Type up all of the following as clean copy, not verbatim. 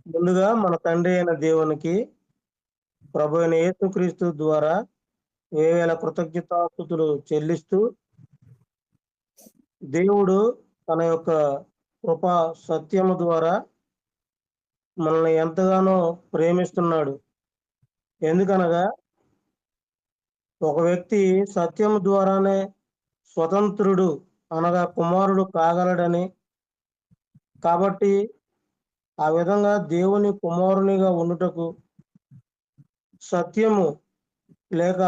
ముందుగా మన తండ్రి అయిన దేవునికి, ప్రభు అయిన యేసుక్రీస్తు ద్వారా వేవేల కృతజ్ఞతాస్తుతులు చెల్లిస్తూ, దేవుడు తన యొక్క కృపా సత్యము ద్వారా మనల్ని ఎంతగానో ప్రేమిస్తున్నాడు. ఎందుకనగా ఒక వ్యక్తి సత్యము ద్వారానే స్వతంత్రుడు అనగా కుమారుడు కాగలడని, కాబట్టి ఆ విధంగా దేవుని కుమారునిగా ఉండుటకు సత్యము లేక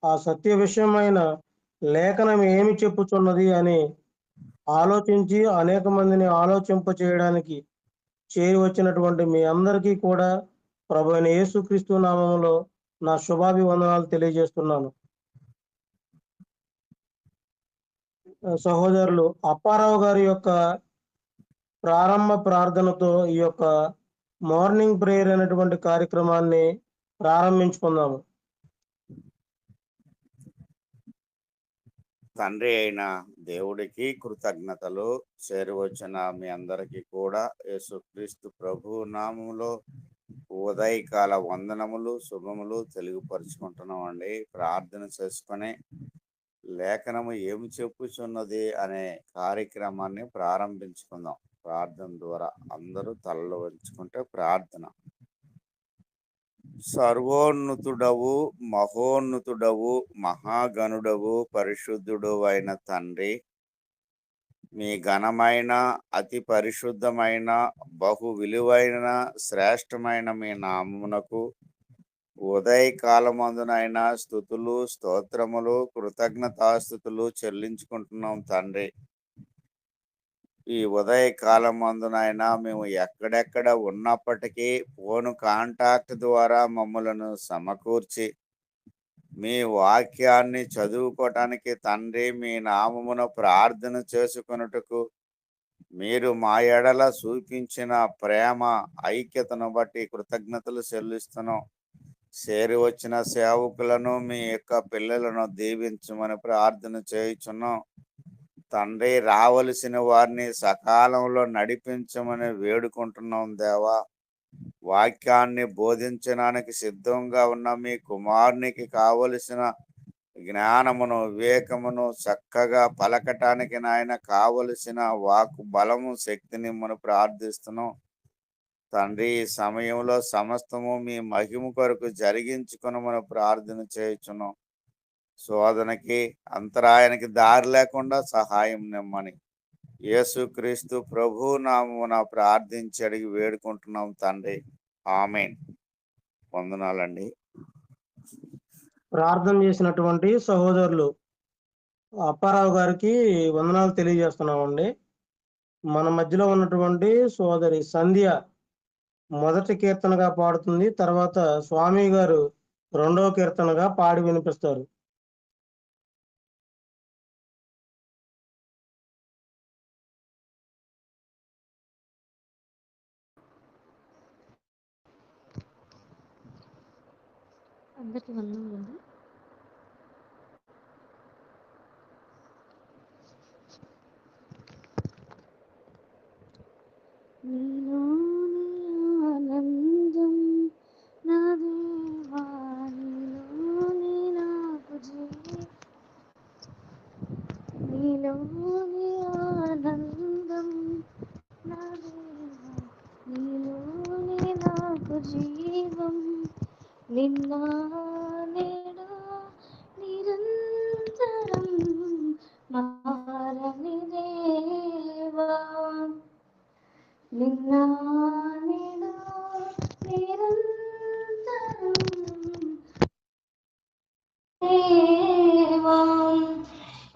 ఆ సత్య విషయమైన లేఖనం ఏమి చెప్పుచున్నది అని ఆలోచించి అనేక మందిని ఆలోచింప చేయడానికి చేరి వచ్చినటువంటి మీ అందరికీ కూడా ప్రభు అయిన యేసుక్రీస్తు నామములో నా శుభాభివందనాలు తెలియజేస్తున్నాను. సహోదరులు అప్పారావు గారి యొక్క ప్రారంభ ప్రార్థనతో ఈ యొక్క మార్నింగ్ ప్రేయర్ అనేటువంటి కార్యక్రమాన్ని ప్రారంభించుకుందాము. తండ్రి అయిన దేవుడికి కృతజ్ఞతలు. చేరువచ్చిన మీ అందరికీ కూడా యేసుక్రీస్తు ప్రభు నామములో ఉదయకాల వందనములు శుభములు తెలియపరుచుకుంటున్నామండి. ప్రార్థన చేసుకొని లేఖనము ఏమి చెప్పుచున్నది అనే కార్యక్రమాన్ని ప్రారంభించుకుందాం. ప్రార్థన ద్వారా అందరూ తలలు వంచుకుంటే ప్రార్థన. సర్వోన్నతుడవు, మహోన్నతుడవు, మహాగణుడవు, పరిశుద్ధుడు అయిన తండ్రి, మీ ఘనమైన అతి పరిశుద్ధమైన బహు విలువైన శ్రేష్టమైన మీ నామమునకు ఉదయకాలమందునైనా స్తుతులు స్తోత్రములు కృతజ్ఞతాస్తుతులు చెల్లించుకుంటున్నాం తండ్రి. ఈ ఉదయకాలమందునైనా మేము ఎక్కడెక్కడ ఉన్నప్పటికీ ఫోన్ కాంటాక్ట్ ద్వారా మమ్మలను సమకూర్చి మీ వాక్యాన్ని చదువుకోవటానికి తండ్రి, మీ నామమున ప్రార్థన చేసుకొనుటకు మీరు మా ఎడల చూపించిన ప్రేమ ఐక్యతను బట్టి కృతజ్ఞతలు చెల్లిస్తున్నాం. చేరి వచ్చిన సేవకులను మీ యొక్క పిల్లలను దీవించమని ప్రార్థన చేయుచున్నాం తండ్రి. రావలసిన వారిని సకాలంలో నడిపించమని వేడుకుంటున్నాం దేవా. వాక్యాన్ని బోధించడానికి సిద్ధంగా ఉన్న మీ కుమారునికి కావలసిన జ్ఞానమును వివేకమును చక్కగా పలకటానికి నాయన కావలసిన వాక్కు బలము శక్తిని మనం ప్రార్థిస్తున్నాం తండ్రి. ఈ సమయంలో సమస్తము మీ మహిమ కొరకు జరిగించుకుని మనం ప్రార్థన చేయుచున్నాం. శోధనకి అంతరాయానికి దారి లేకుండా సహాయం నిమ్మని యేసుక్రీస్తు ప్రభు నామమున ప్రార్థించి అడిగి వేడుకుంటున్నాం తండ్రి. ఆమేన్. వందనాలండి. ప్రార్థన చేసినటువంటి సహోదరులు అప్పారావు గారికి వందనాలు తెలియజేస్తున్నామండి. మన మధ్యలో ఉన్నటువంటి సోదరి సంధ్య మొదటి కీర్తనగా పాడుతుంది. తర్వాత స్వామి గారు రెండవ కీర్తనగా పాడి వినిపిస్తారు. అందరికి వందనాలండి. నీలోని ఆనందం నా దేవా, నీలోని నాకు నీలోని ఆనందం నా దేవా, నీలోని నాకు జీవం. నిన్న నేడు నిరంతరం మారని దేవా, నిన్న నేడు నిరంతరం దేవా.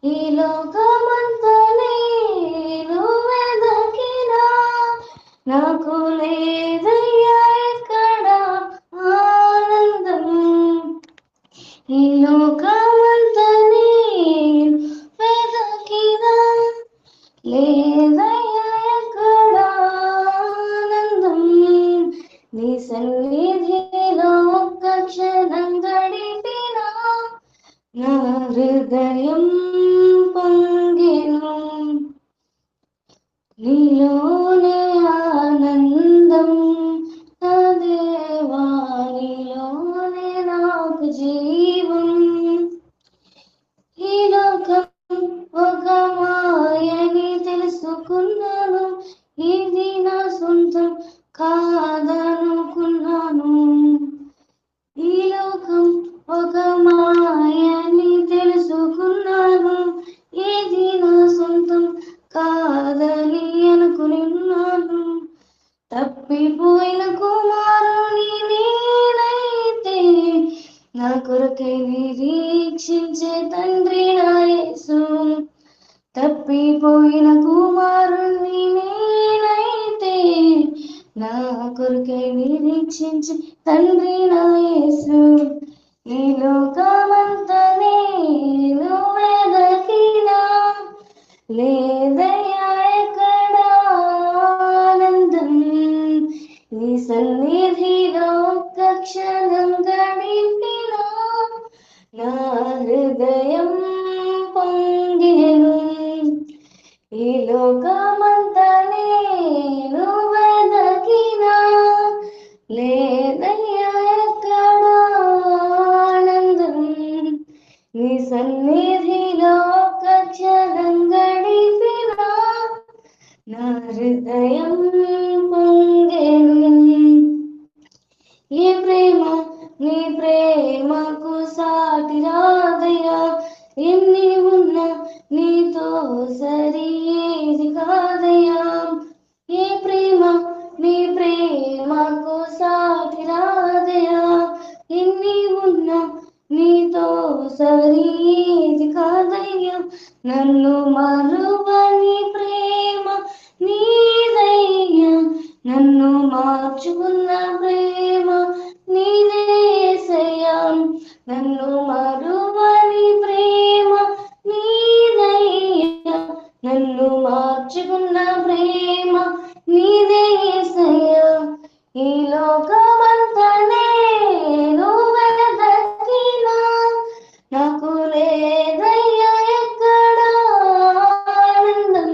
ఈ లోకమంతా నేను వెదకినా నాకు లేదయ్యా ఎక్కడ ఆనందం. ఈ లోకమంతా నేను వెదకినా లేదయ్యా ఎక్కడ ఆనందం. నీ సన్నిధిలో ఒక్క క్షణం గడిపినా నా హృదయం పొంగెను. నీలోనే ఆనందం సొంతం కాదనుకున్నాను. ఈ లోకం ఒక మాయని తెలుసుకున్నాను. ఏది నా సొంతం కాదని అనుకున్నాను. తప్పిపోయిన కుమారుని నేనైతే నా కొరకై నిరీక్షించే తండ్రి నా యేసు. తప్పిపోయిన కుమారుని నేనైతే నా కొరకై నిరీక్షించే తండ్రి నా యేసు. ఈ లోకమంతా నేను వెదకినా లేదయ్యా ఎక్కడ ఆనందం. నీ సన్నిధిలో ఒక్క క్షణం గడిపినా నా హృదయం పొంగెను. ఈ లోకమంతా నేను వెదకినా లేదయ్యా ఎక్కడ ఆనందం. నీ సన్నిధిలో ఒక్క క్షణం గడిపినా నా హృదయం పొంగెను. ఈ ప్రేమ నీ ప్రేమకు సాటి రాదయ్యా. ఎన్ని ఉన్నా నీతో సరి ఏది కాదయ్యా. ఈ ప్రేమ నీ ప్రేమకు సాటి రాదయ్యా. ఎన్ని ఉన్నా నీతో సరి ఏది కాదయ్యా. నన్ను మరువని ప్రేమ నీదయ్యా. నన్ను మార్చుకున్న ప్రేమ నీదేసయ్యా. నన్ను మరువని ప్రేమ నీదయ్యా. నన్ను మార్చుకున్న ప్రేమ నీదేసయ్యా. ఈ లోకమంతా నేను వెదకినా నాకు లేదయ్యా ఎక్కడ ఆనందం.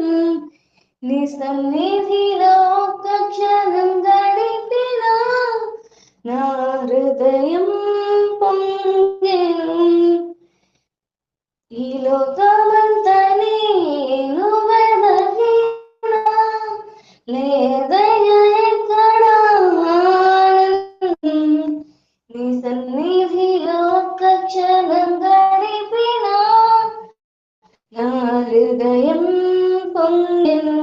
నీ సన్నిధిలో ఒక్క క్షణం గడిపినా నా హృదయం పొంగెను. ఈ లోకమంతా నేను వెదకినా లేదయ్యా ఎక్కడ ఆనందం. నీ సన్నిధిలో ఒక్క క్షణం గడిపినా నా హృదయం పొంగెను.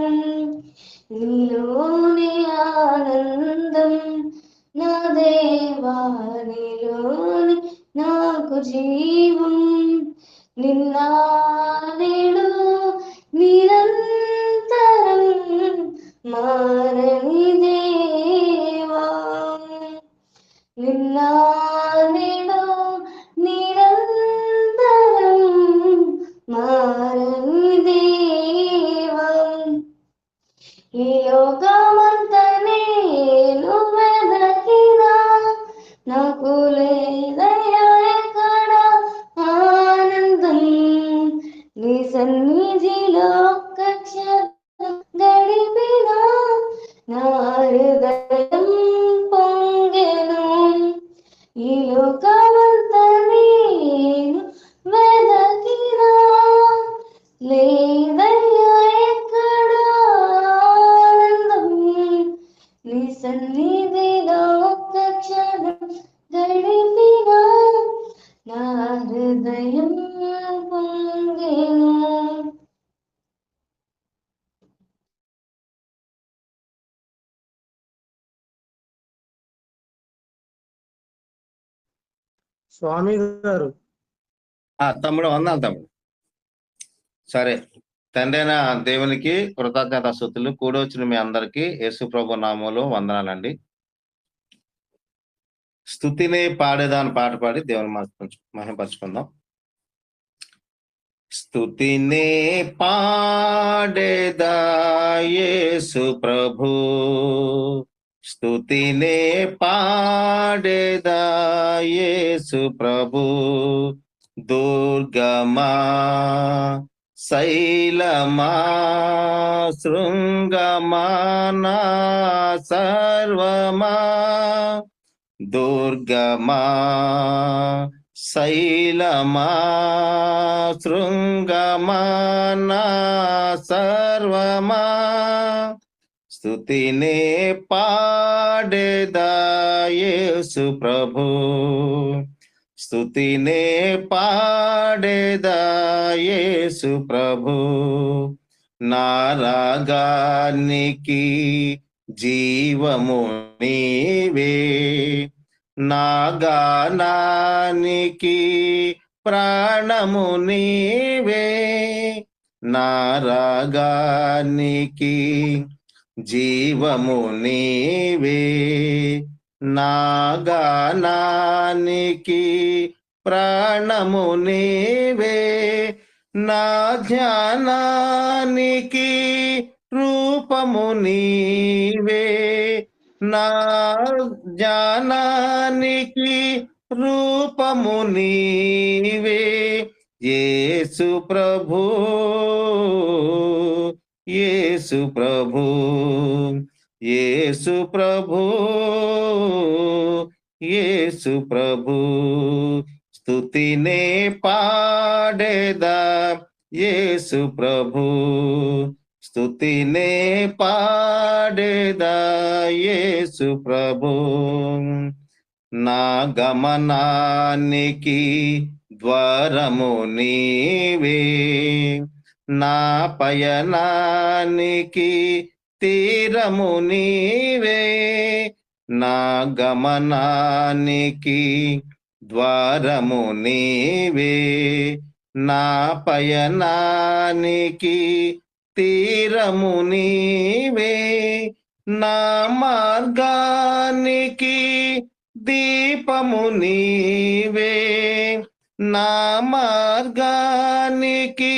నీలోని ఆనందం నా దేవా, నీలోని నాకు జీవం. నిన్న నేడు నిరంతరం మారని దేవా. నిన్న నేడు నిరంతరం మారని దేవా. ఈ లోకమంతా నేను వెదకినా నాకు లేదయ్యా ఎక్కడ ఆనందం. నీ సన్నిధిలో ఒక్క క్షణం గడిపినా నా హృదయం పొంగెను. ఈ లోకమంతా నేను వెదకినా లేదయ్యా ఎక్కడ ఆనందం. నీ సన్నిధిలో ఒక్క క్షణం గడిపినా నా హృదయం పొంగెను. స్వామి గారు, తమ్ముడు వందాలి తమ్ముడు. సరే, తండ్రి అయిన దేవునికి కృతజ్ఞతాస్తుతులు. కూడొచ్చిన మీ అందరికీ యేసు ప్రభు నామములో వందనాలండి. స్తుతిని పాడేదా అని పాట పాడి దేవుని మహిమపరుచుకుందాం. స్తుతినే పాడేదా యేసు ప్రభు, స్తుతినే పాడేదా యేసు ప్రభు. దుర్గమా శైలమా శృంగమా నా సర్వమా. దుర్గమా శైలమా శృంగమా నా సర్వమా. స్తుతినే పాడేదా యేసు ప్రభు, స్తుతినే పాడేదా యేసు ప్రభు. నా రాగానికి జీవము నీవే, నా గానానికి ప్రాణము నీవే, నా రాగానికి జీవము నీవే, నా గానానికి ప్రాణము నీవే, నా ధ్యానానికి రూపము నీవే, నా జ్ఞానానికి రూపము నీవే, యేసు ప్రభు, యేసు ప్రభు, యేసు ప్రభు, యేసు ప్రభు. స్తుతినే పాడేదా యేసు ప్రభు, స్తుతినే పాడేదా యేసు ప్రభు. నా గమనానికి ద్వారము నీవే, నా పయనానికి తీరము నీవే, నా గమనానికి ద్వారము నీవే, నా పయనానికి తీరము నీవే, నా మార్గానికి దీపము నీవే, నా మార్గానికి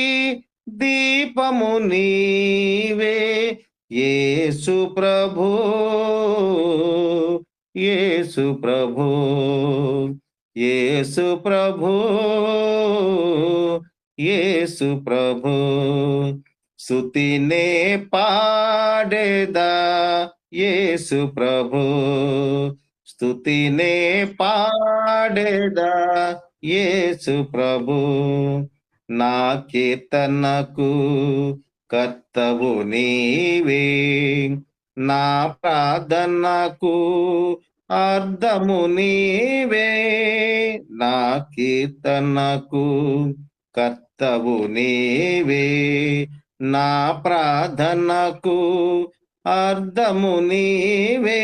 దీపము నీవే, యేసు ప్రభు, యేసు ప్రభు, యేసు ప్రభు, యేసు ప్రభు. స్తుతినే పాడేదా యేసు ప్రభు, స్తుతినే పాడేదా యేసు ప్రభు. నా కీర్తనకు కర్తవు నీవే, నా ప్రార్థనకు అర్థము నీవే, నా కీర్తనకు కర్తవు నీవే, నా ప్రార్థనకు అర్థము నీవే,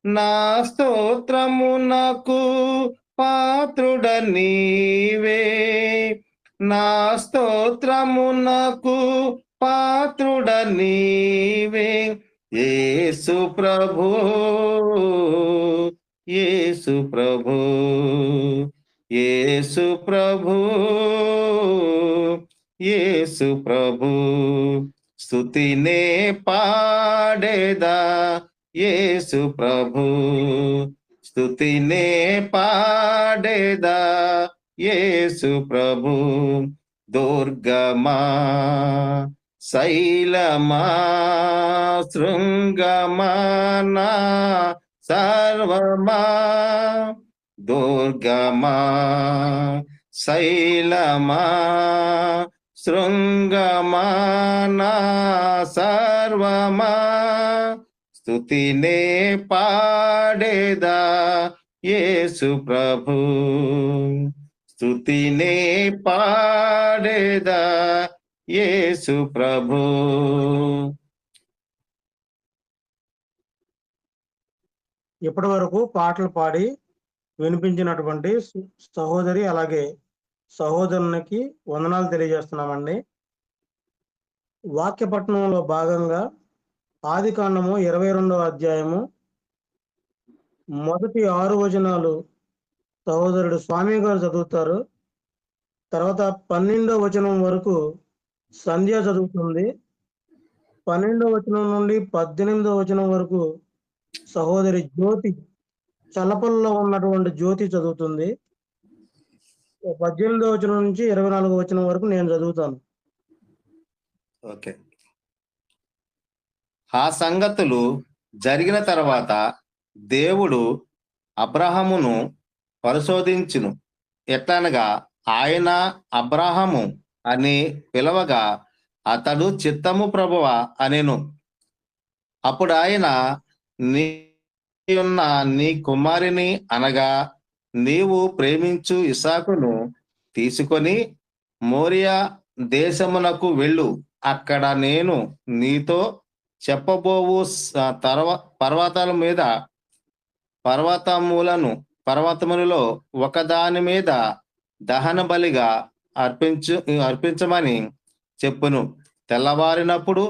నా స్తోత్రమునకు పాత్రుడ నీవే, నా స్తోత్రమునకు పాత్రుడ నీవే, యేసు ప్రభు, యేసు ప్రభు, యేసు ప్రభు, యేసు ప్రభు. స్తుతినే పాడేదా యేసు ప్రభు, స్తుతినే పాడేదా యేసు ప్రభు. దుర్గమా శైలమా శృంగమానా సర్వమా, దుర్గమా శైలమా శృంగమానా సర్వమా, స్తుతినే పాడేదా యేసు ప్రభు, స్తుతినే పాడేదా యేసు ప్రభు. ఇప్పటి వరకు పాటలు పాడి వినిపించినటువంటి సహోదరి అలాగే సహోదరునికి వందనాలు తెలియజేస్తున్నామండి. వాక్య పఠనంలో భాగంగా ఆదికాండము 22వ అధ్యాయము మొదటి 6 వచనాలు సహోదరుడు స్వామి గారు చదువుతారు. తర్వాత 12వ వచనం వరకు సంధ్య చదువుతుంది. 12వ వచనం నుండి 18వ వచనం వరకు సహోదరి జ్యోతి చల్లపల్లిలో ఉన్నటువంటి జ్యోతి చదువుతుంది. 18వ వచనం నుంచి 24వ వచనం వరకు నేను చదువుతాను. ఓకే. ఆ సంగతులు జరిగిన తర్వాత దేవుడు అబ్రహామును పరిశోధించును. ఎట్లనగా ఆయన అబ్రహాము అని పిలవగా అతడు చిత్తము ప్రభువా అనెను. అప్పుడు ఆయన, నీ ఉన్న నీ కుమారుని అనగా నీవు ప్రేమించు ఇస్సాకును తీసుకొని మోరియా దేశమునకు వెళ్ళు. అక్కడ నేను నీతో చెప్పబోవు పర్వతాల మీద పర్వతములలో ఒకదాని మీద దహన బలిగా అర్పించమని చెప్పును. తెల్లవారినప్పుడు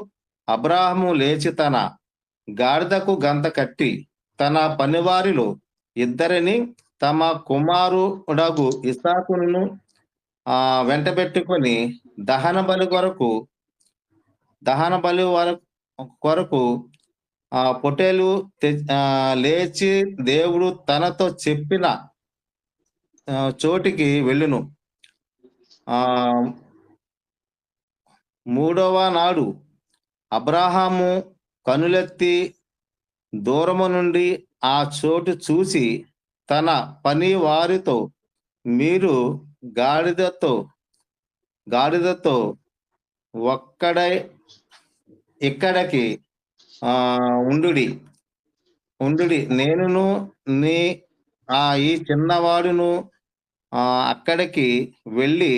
అబ్రాహాము లేచి తన గాడిదకు గంత కట్టి తన పనివారిలో ఇద్దరిని తమ కుమారుడగు ఇస్సాకును వెంట పెట్టుకొని దహన బలి కొరకు పొట్టేలు లేచి దేవుడు తనతో చెప్పిన చోటికి వెళ్ళును. మూడవ నాడు అబ్రాహాము కనులెత్తి దూరము నుండి ఆ చోటు చూసి తన పని వారితో, మీరు గాడిదతో ఇక్కడికి ఉండుడి, నేనును ఈ చిన్నవాడును అక్కడికి వెళ్ళి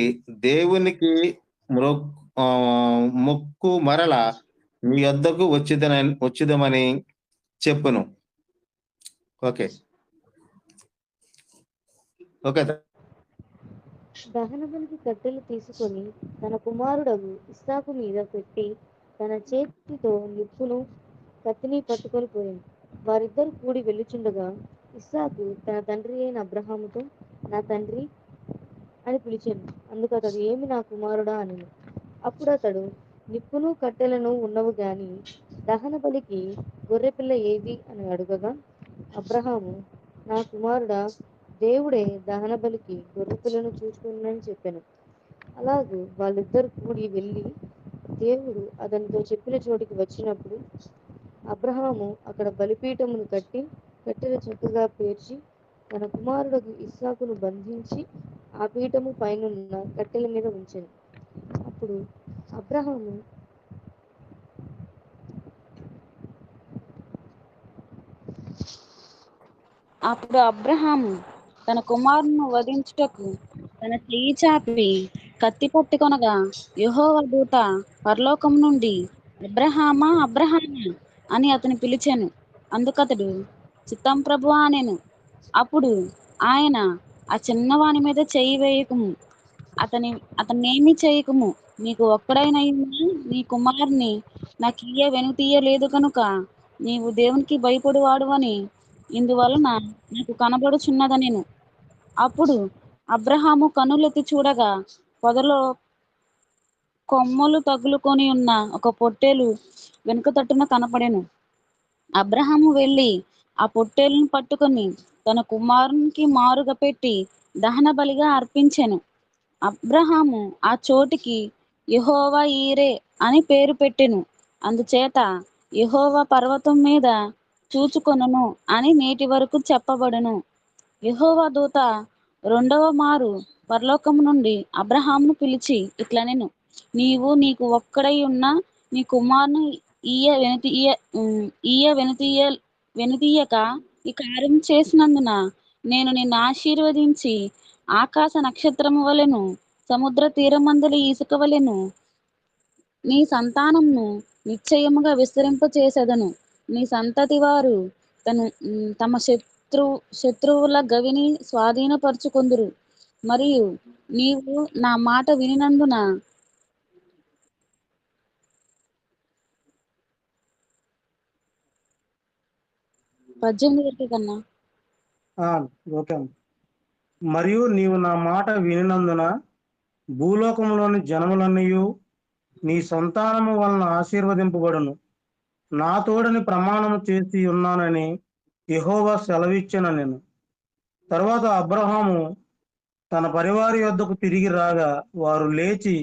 దేవునికి మొక్కు మరల మీ వద్దకు వచ్చిదమని చెప్పును. ఓకే. దహన బలికి కట్టెలు తీసుకొని తన కుమారుడగు ఇస్సాకు మీద పెట్టి తన చేతితో నిప్పును కత్తిని పట్టుకొని పోయాను. వారిద్దరు కూడి వెళ్ళుచుండగా ఇస్సాకు తన తండ్రి అయిన అబ్రహాముతో, నా తండ్రి అని పిలిచాను. అందుకు అతడు, ఏమి నా కుమారుడా అని. అప్పుడు అతడు, నిప్పును కట్టెలను ఉన్నవు గాని దహన బలికి గొర్రెపిల్ల ఏది అని అడుగగా, అబ్రహాము, నా కుమారుడా, దేవుడే దహన బలికి గొర్రెపిల్లను చూసుకున్నానని చెప్పాను. అలాగూ వాళ్ళిద్దరు కూడి వెళ్ళి దేవుడు అతనితో చెప్పిన చోటికి వచ్చినప్పుడు అబ్రహాము అక్కడ బలిపీఠమును కట్టి కట్టెలు చక్కగా పేర్చి తన కుమారుడు ఇస్సాకును బంధించి ఆ పీఠము పైనున్న కట్టెల మీద ఉంచాను. అప్పుడు అబ్రహాము తన కుమారుని వధించుటకు తన చెయ్యి చాపి కత్తి పట్టుకొనగా యెహోవా దూత పరలోకం నుండి, అబ్రహామా, అబ్రహామా అని అతని పిలిచాను. అందుకతడు, చిత్తం ప్రభువా అనెను. అప్పుడు ఆయన, ఆ చిన్నవాని మీద చెయ్యి వేయకము, అతన్నేమీ చేయకము, నీకు ఒక్కడైనయున్న నీ కుమారుని నాకు వెనుతీయలేదు కనుక నీవు దేవునికి భయపడువాడు అని ఇందువలన నాకు కనబడుచున్నదనెను. అప్పుడు అబ్రహాము కన్నులెత్తి చూడగా పొదలో కొమ్మలు తగులుకొని ఉన్న ఒక పొట్టేలు వెనుక తట్టున కనపడెను. అబ్రహాము వెళ్ళి ఆ పొట్టేలును పట్టుకొని తన కుమారునికి మారుగా పెట్టి దహన బలిగా అర్పించెను. అబ్రహాము ఆ చోటికి యెహోవా ఈరే అని పేరు పెట్టెను. అందుచేత యెహోవా పర్వతం మీద చూచుకొనును అని నేటి వరకు చెప్పబడును. యెహోవా దూత రెండవ మారు పరలోకము నుండి అబ్రహామును పిలిచి ఇట్లనెను, నీకు ఒక్కడై ఉన్న నీ కుమారుని వెనుతీయక ఈ కార్యం చేసినందున నేను నిన్ను ఆశీర్వదించి ఆకాశ నక్షత్రము వలెను సముద్ర తీరమందలి ఇసుక వలెను నీ సంతానమును నిశ్చయముగా విస్తరింపచేసెదను. నీ సంతతి వారు తమ శత్రువుల గవిని స్వాధీనపరచుకొందురు. మరియు నీవు నా మాట వినినందున 18 వరకు కన్నా. ఓకే. మరియు నీవు నా మాట వినినందున భూలోకంలోని జనములన్నయు నీ సంతానము వలన ఆశీర్వదింపబడును. నా తోడని ప్రమాణము చేసి ఉన్నానని యెహోవా సెలవిచ్చెననెను. తర్వాత అబ్రహాము తన పరివారి యొద్దకు తిరిగి రాగా వారు లేచి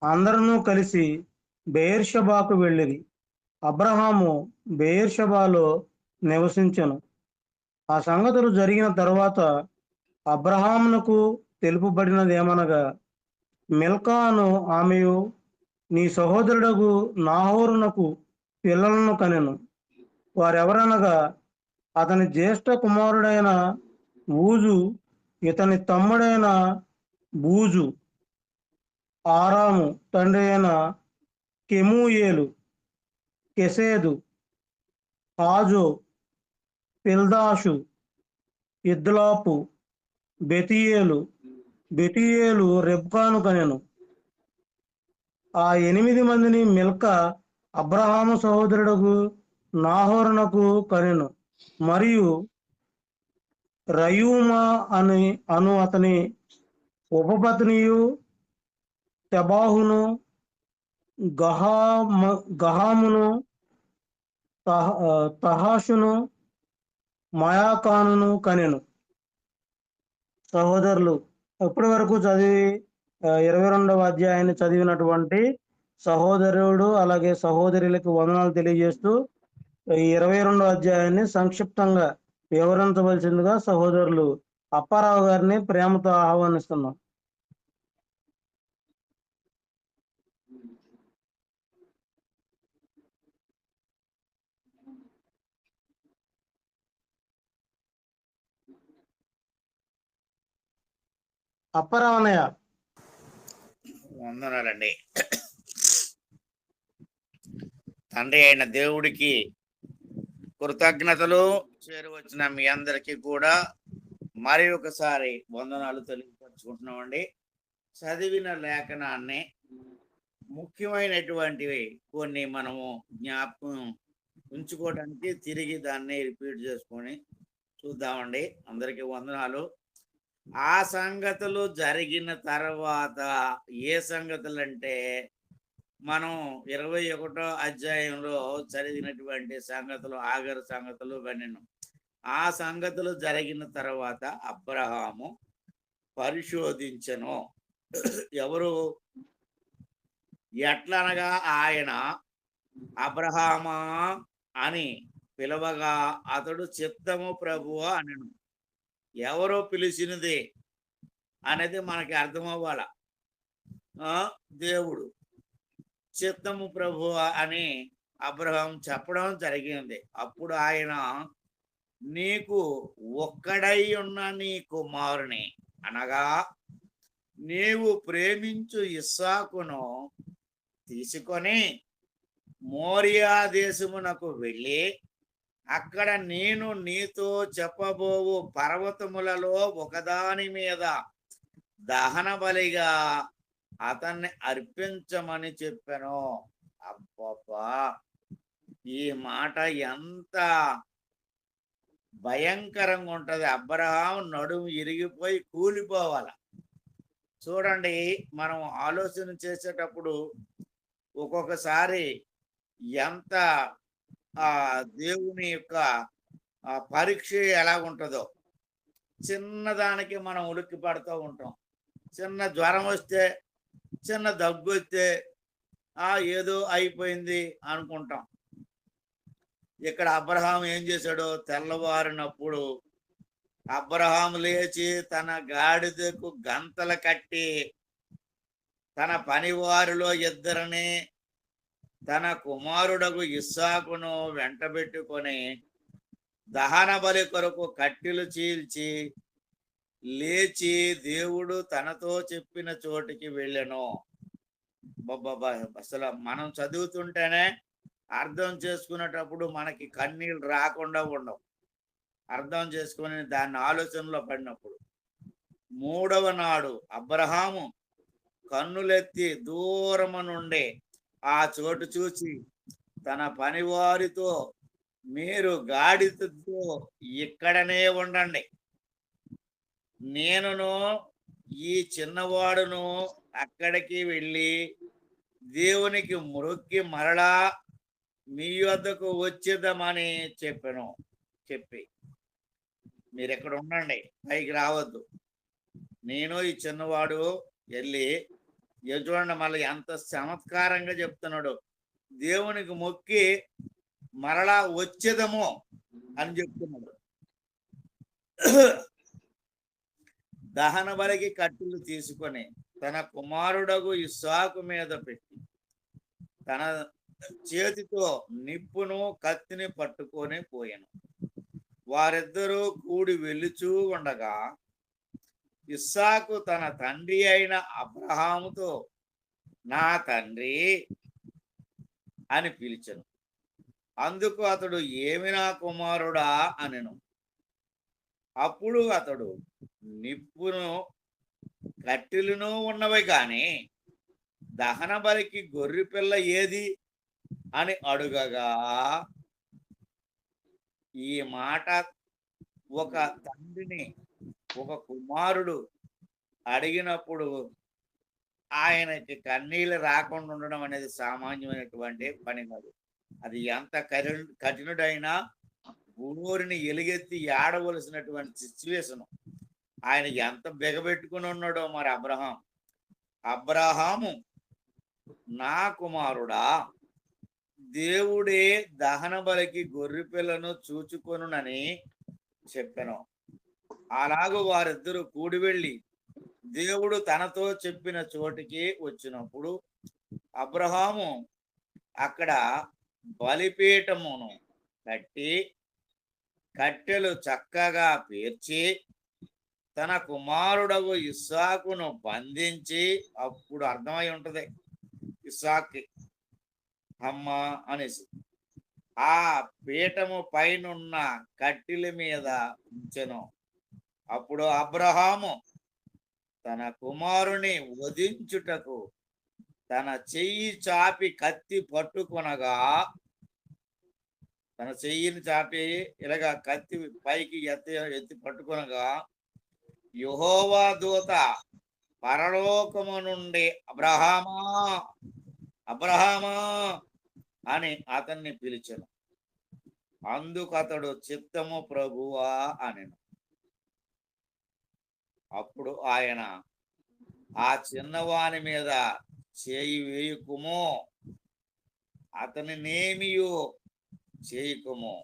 అందరూ కలిసి బెయేర్షెబాకు వెళ్ళిరి. అబ్రహాము బెయేర్షెబాలో నివసించెను. ఆ సంగతులు జరిగిన తరువాత అబ్రహామునకు తెలుపబడినదేమనగా, మిల్కాను ఆమెయు నీ సహోదరుడగు నాహోరునకు పిల్లలను కనెను. వారెవరనగా అతని జ్యేష్ఠ కుమారుడైన ఊజు, ఇతని తమ్ముడైన బూజు, ఆరాము తండ్రి అయిన కెమూయేలు, కెసేదు, హాజో, పిల్దాషు, ఇద్లాపు, బెతీయేలు రెబ్కాను కనెను. ఆ 8 మందిని మిల్కా అబ్రహాము సహోదరుడకు నాహోరునకు కనెను. మరియు రయూమా అను అతని ఉపపత్నియు తెబాహును, గహామును, తహాషును, మయాకానును కనెను. సహోదరులు, ఇప్పటి వరకు 22వ అధ్యాయాన్ని చదివినటువంటి సహోదరుడు అలాగే సహోదరులకు వందనాలు తెలియజేస్తూ ఈ 22వ అధ్యాయాన్ని సంక్షిప్తంగా వివరించవలసిందిగా సహోదరులు అప్పారావు గారిని ప్రేమతో ఆహ్వానిస్తున్నాం. అప్పారావు అన్నయ్య. వందనాలండి. తండ్రి అయిన దేవుడికి కృతజ్ఞతలు. చేరువచ్చిన మీ అందరికీ కూడా మరి ఒకసారి వందనాలు తెలియపరుచుకుంటున్నామండి. చదివిన లేఖనాన్ని ముఖ్యమైనటువంటివి కొన్ని మనము జ్ఞాపకం ఉంచుకోవడానికి తిరిగి దాన్ని రిపీట్ చేసుకొని చూద్దామండి. అందరికీ వందనాలు. ఆ సంగతులు జరిగిన తర్వాత ఏ సంగతులు అంటే మనం 21వ అధ్యాయంలో చదివినటువంటి సంగతులు, ఆగరు సంగతులు విన్నాను. ఆ సంగతులు జరిగిన తర్వాత అబ్రహాము పరిశోధించెను. ఎవరు? ఎట్లనగా ఆయన అబ్రహామా అని పిలవగా అతడు చిత్తము ప్రభువా అనెను. ఎవరో పిలిచినది అనేది మనకి అర్థమవ్వాల. దేవుడు చిత్తము ప్రభువా అని అబ్రహాం చెప్పడం జరిగింది. అప్పుడు ఆయన, నీకు ఒక్కడై ఉన్న నీ కుమారుని అనగా నీవు ప్రేమించు ఇస్సాకును తీసుకొని మోరియా దేశమునకు వెళ్ళి అక్కడ నేను నీతో చెప్పబోవు పర్వతములలో ఒకదాని మీద దహన బలిగా అతన్ని అర్పించమని చెప్పాను. అబ్బబ్బా, ఈ మాట ఎంత భయంకరంగా ఉంటది. అబ్రహాం నడుము ఇరిగిపోయి కూలిపోవాల. చూడండి, మనం ఆలోచన చేసేటప్పుడు ఒక్కొక్కసారి ఎంత దేవుని యొక్క పరీక్ష ఎలాగుంటుందో. చిన్నదానికి మనం ఉలిక్కి పడుతూ ఉంటాం. చిన్న జ్వరం వస్తే, చిన్న దగ్గు వస్తే ఏదో అయిపోయింది అనుకుంటాం. ఇక్కడ అబ్రహాం ఏం చేశాడో, తెల్లవారినప్పుడు అబ్రహాం లేచి తన గాడిదకు గంతలు కట్టి తన పనివారిలో 2 తన కుమారుడకు ఇస్సాకును వెంటబెట్టుకొని దహన బలి కొరకు కట్టెలు చీల్చి లేచి దేవుడు తనతో చెప్పిన చోటికి వెళ్ళెను. బాబా, అసలు మనం చదువుతుంటేనే అర్థం చేసుకునేటప్పుడు మనకి కన్నీళ్ళు రాకుండా ఉండవు. అర్థం చేసుకుని దాన్ని ఆలోచనలో పడినప్పుడు 3వ నాడు అబ్రహాము కన్నులెత్తి దూరము నుండి ఆ చోటు చూసి తన పనివారితో, మీరు గాడిదతో ఇక్కడనే ఉండండి, నేనును ఈ చిన్నవాడును అక్కడికి వెళ్ళి దేవునికి మొక్కి మరలా మీ వద్దకు వచ్చేద్దామని చెప్పి మీరు ఎక్కడ ఉండండి, పైకి రావద్దు, నేను ఈ చిన్నవాడు వెళ్ళి చూడండి మళ్ళీ ఎంత చమత్కారంగా చెప్తున్నాడు. దేవునికి మొక్కి మరలా వచ్చేదము అని చెప్తున్నాడు. దహన బలికి కట్టెలు తీసుకొని తన కుమారుడగు ఇస్సాకు మీద పెట్టి చేతితో నిప్పును కత్తిని పట్టుకొని పోయాను. వారిద్దరూ కూడి వెళ్ళుచూ ఉండగా ఇస్సాకు తన తండ్రి అయిన అబ్రహాముతో, నా తండ్రి అని పిలిచెను. అందుకు అతడు, ఏమి నా కుమారుడా అనెను. అప్పుడు అతడు, నిప్పును కట్టెలను ఉన్నవి గాని దహన బలికి గొర్రె పిల్ల ఏది అని అడుగగా, ఈ మాట ఒక తండ్రిని ఒక కుమారుడు అడిగినప్పుడు ఆయనకి కన్నీళ్ళు రాకుండా ఉండడం అనేది సామాన్యమైనటువంటి పని కాదు. అది ఎంత కఠినుడైనా గునూరిని ఎలుగెత్తి ఏడవలసినటువంటి సిచ్యువేషన్. ఆయన ఎంత బిగబెట్టుకుని ఉన్నాడో మరి అబ్రహాము, నా కుమారుడా, దేవుడే దహన బలికి గొర్రె పిల్లను చూచుకొనునని చెప్పెను. అలాగూ వారిద్దరూ కూడి వెళ్ళి దేవుడు తనతో చెప్పిన చోటికి వచ్చినప్పుడు అబ్రహాము అక్కడ బలిపీఠమును కట్టి కట్టెలు చక్కగా పేర్చి తన కుమారుడగు ఇస్సాకును బంధించి, అప్పుడు అర్థమై ఉంటది ఇస్సాక్కి అమ్మ అనేసి, ఆ పీఠము పైనున్న కట్టెల మీద ఉంచెను. అప్పుడు అబ్రహాము తన కుమారుని వధించుటకు తన చెయ్యి చాపి కత్తి పట్టుకొనగా, తన చెయ్యిని చాపి ఇలాగా కత్తి పైకి ఎత్తి పట్టుకొనగా, యెహోవా దూత పరలోకము నుండి అబ్రహామా అబ్రహామా అని అతన్ని పిలిచెను. అందుకు అతడు, చిత్తము ప్రభువా అనెను. అప్పుడు ఆయన, ఆ చిన్నవాని మీద చేయి వేయుకుము, అతని నేమియు చేయకుము.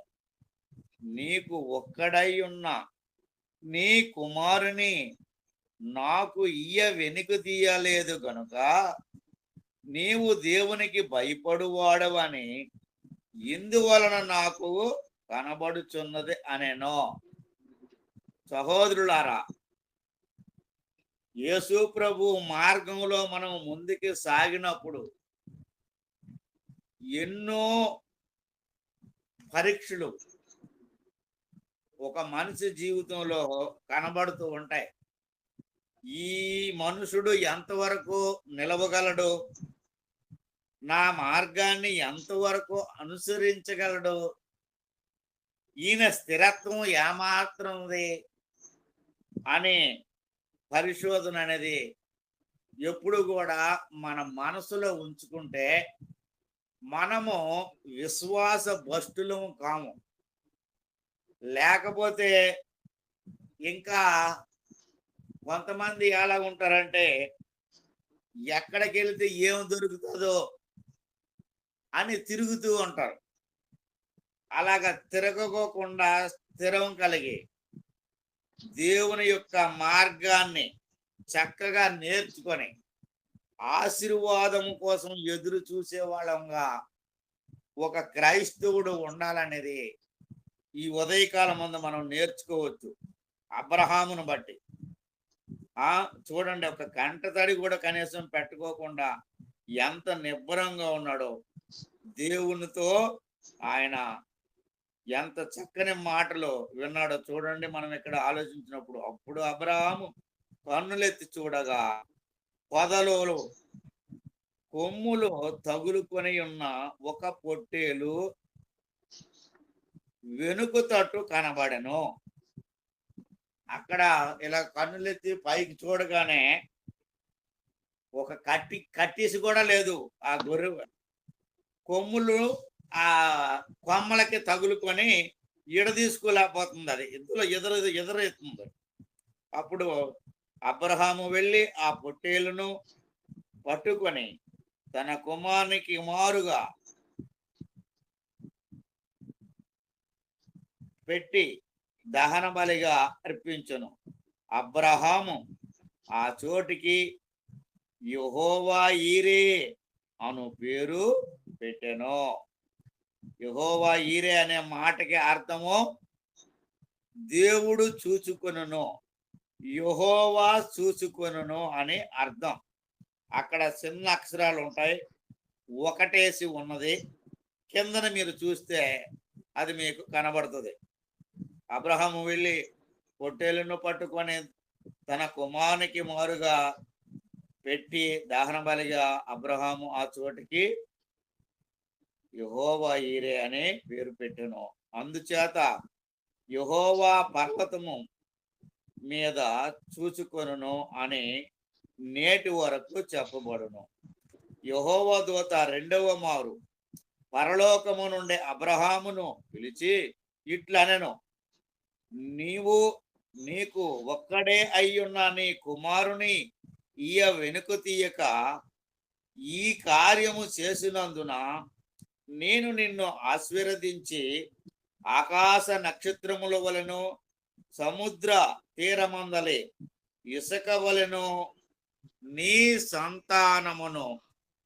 నీకు ఒక్కడై ఉన్న నీ కుమారుని నాకు వెనుక తీయలేదు గనుక నీవు దేవునికి భయపడువాడవని ఇందువలన నాకు కనబడుచున్నది అనెను. సహోదరులారా, యేసు ప్రభు మార్గంలో మనం ముందుకు సాగినప్పుడు ఎన్నో పరీక్షలు ఒక మనిషి జీవితంలో కనబడుతూ ఉంటాయి. ఈ మనుషుడు ఎంతవరకు నిలవగలడు, నా మార్గాన్ని ఎంతవరకు అనుసరించగలడు, ఈయన స్థిరత్వం ఏమాత్రం ఉంది అనే పరిశోధన అనేది ఎప్పుడు కూడా మన మనసులో ఉంచుకుంటే మనము విశ్వాస భ్రష్టులము కాము. లేకపోతే ఇంకా కొంతమంది ఎలా ఉంటారంటే, ఎక్కడికి వెళితే ఏం దొరుకుతుందో అని తిరుగుతూ ఉంటారు. అలాగా తిరగకోకుండా స్థిరం కలిగి దేవుని యొక్క మార్గాన్ని చక్కగా నేర్చుకొని ఆశీర్వాదం కోసం ఎదురు చూసే వాళ్ళంగా ఒక క్రైస్తవుడు ఉండాలనేది ఈ ఉదయకాలం ముందు మనం నేర్చుకోవచ్చు. అబ్రహామును బట్టి చూడండి, ఒక గంట తడి కూడా కనీసం పెట్టుకోకుండా ఎంత నిబ్బరంగా ఉన్నాడో, దేవునితో ఆయన ఎంత చక్కని మాటలు విన్నాడో చూడండి. మనం ఇక్కడ ఆలోచించినప్పుడు, అప్పుడు అబ్రహాము కన్నులెత్తి చూడగా పొదలో కొమ్ములు తగులుకొని ఉన్న ఒక పొట్టేలు వెనుక తట్టు కనబడెను. అక్కడ ఇలా కన్నులెత్తి పైకి చూడగానే ఒక కట్టేసి కూడా లేదు. ఆ గొర్రె కొమ్ములు ఆ కొమ్మలకి తగులుకొని తీసుకోలేకపోతుంది. అది ఇందులో ఎదురెత్తుంది. అప్పుడు అబ్రహాము వెళ్ళి ఆ పొట్టేలును పట్టుకొని తన కుమారునికి మారుగా పెట్టి దహన బలిగా అర్పించును. అబ్రహాము ఆ చోటికి యెహోవా ఈరే అను పేరు పెట్టెను. యెహోవా ఈరే అనే మాటకి అర్థము దేవుడు చూచుకొనును, యెహోవా చూచుకొనును అని అర్థం. అక్కడ చిన్న అక్షరాలు ఉంటాయి, ఒకటేసి ఉన్నది. కిందన మీరు చూస్తే అది మీకు కనబడుతుంది. అబ్రహాము వెళ్ళి పొట్టేలును పట్టుకొని తన కుమారునికి మారుగా పెట్టి దహన బలిగా అబ్రహాము ఆ చోటికి యెహోవా ఈరే అని పేరు పెట్టెను. అందుచేత యెహోవా పర్వతము మీద చూచుకొనును అని నేటి వరకు చెప్పబడును. యెహోవా దూత రెండవ మారు పరలోకము నుండి అబ్రహామును పిలిచి ఇట్లనెను, నీకు ఒక్కడే అయ్యున్న నీ కుమారుని వెనుక తీయక ఈ కార్యము చేసినందున నేను నిన్ను ఆశీర్వదించి ఆకాశ నక్షత్రముల వలెను సముద్ర తీరమందలి ఇసుక వలెను నీ సంతానమును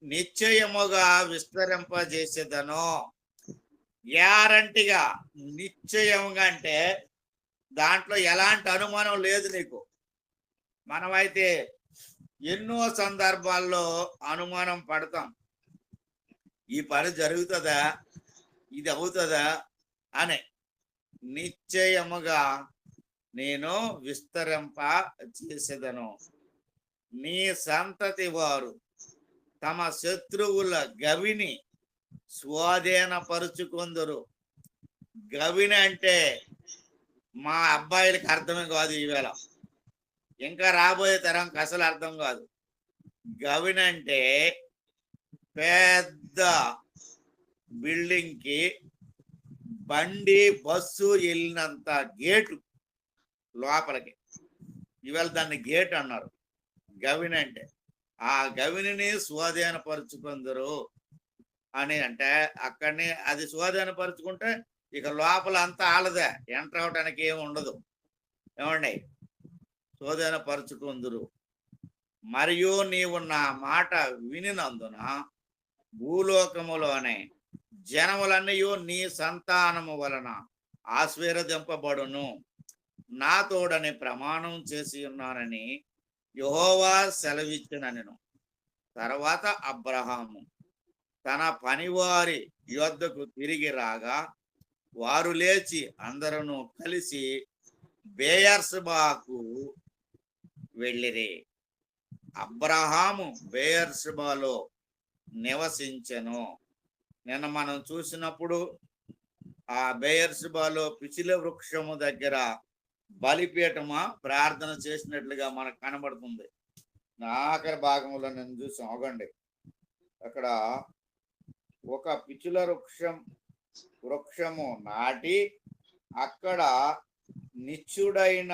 నిశ్చయముగా విస్తరింపజేసేదను. గ్యారంటీగా, నిశ్చయంగా అంటే దాంట్లో ఎలాంటి అనుమానం లేదు నీకు. మనమైతే ఎన్నో సందర్భాల్లో అనుమానం పడతాం, ఈ పని జరుగుతుందా, ఇది అవుతుందా అని. నిశ్చయముగా నేను విస్తరింప చేసేదను. నీ సంతతి వారు తమ శత్రువుల గవిని స్వాధీనపరుచుకుందరు. గవిని అంటే మా అబ్బాయిలకి అర్థమే కాదు, ఈవేళ ఇంకా రాబోయే తరంకి అసలు అర్థం కాదు. గవిని అంటే పెద్ద బిల్డింగ్ కి బండి బస్సు వెళ్ళినంత గేటు లోపలికి, ఇవాళ దాన్ని గేట్ అన్నారు. గవిని అంటే ఆ గవిని స్వాధీనపరుచుకుందరు అని అంటే అక్కడనే అది స్వాధీనపరుచుకుంటే ఇక లోపల అంతా ఆలదే, ఎంటర్ అవడానికి ఏమి ఉండదు. ఏమండి, స్వాధీనపరుచుకుందరు. మరియు నీవు నా మాట వినినందున భూలోకములోనే జనములన్నీ నీ సంతానము వలన ఆశీర్వదింపబడును. నా తోడని ప్రమాణం చేసి ఉన్నానని యెహోవా సెలవిచ్చినను. తర్వాత అబ్రహాము తన పనివారి యొద్దకు తిరిగి రాగా వారు లేచి అందరూ కలిసి బెయేర్షెబాకు వెళ్ళిరి. అబ్రహాము బెయేర్షెబాలో నివసించెను. నిన్న మనం చూసినప్పుడు ఆ బెయేర్షెబాలో పిచిల వృక్షము దగ్గర బలిపీఠమా ప్రార్థన చేసినట్లుగా మనకు కనబడుతుంది. ఆఖరి భాగంలో నేను చూసాం. అవ్వండి, అక్కడ ఒక పిచుల వృక్షము నాటి అక్కడ నిత్యుడైన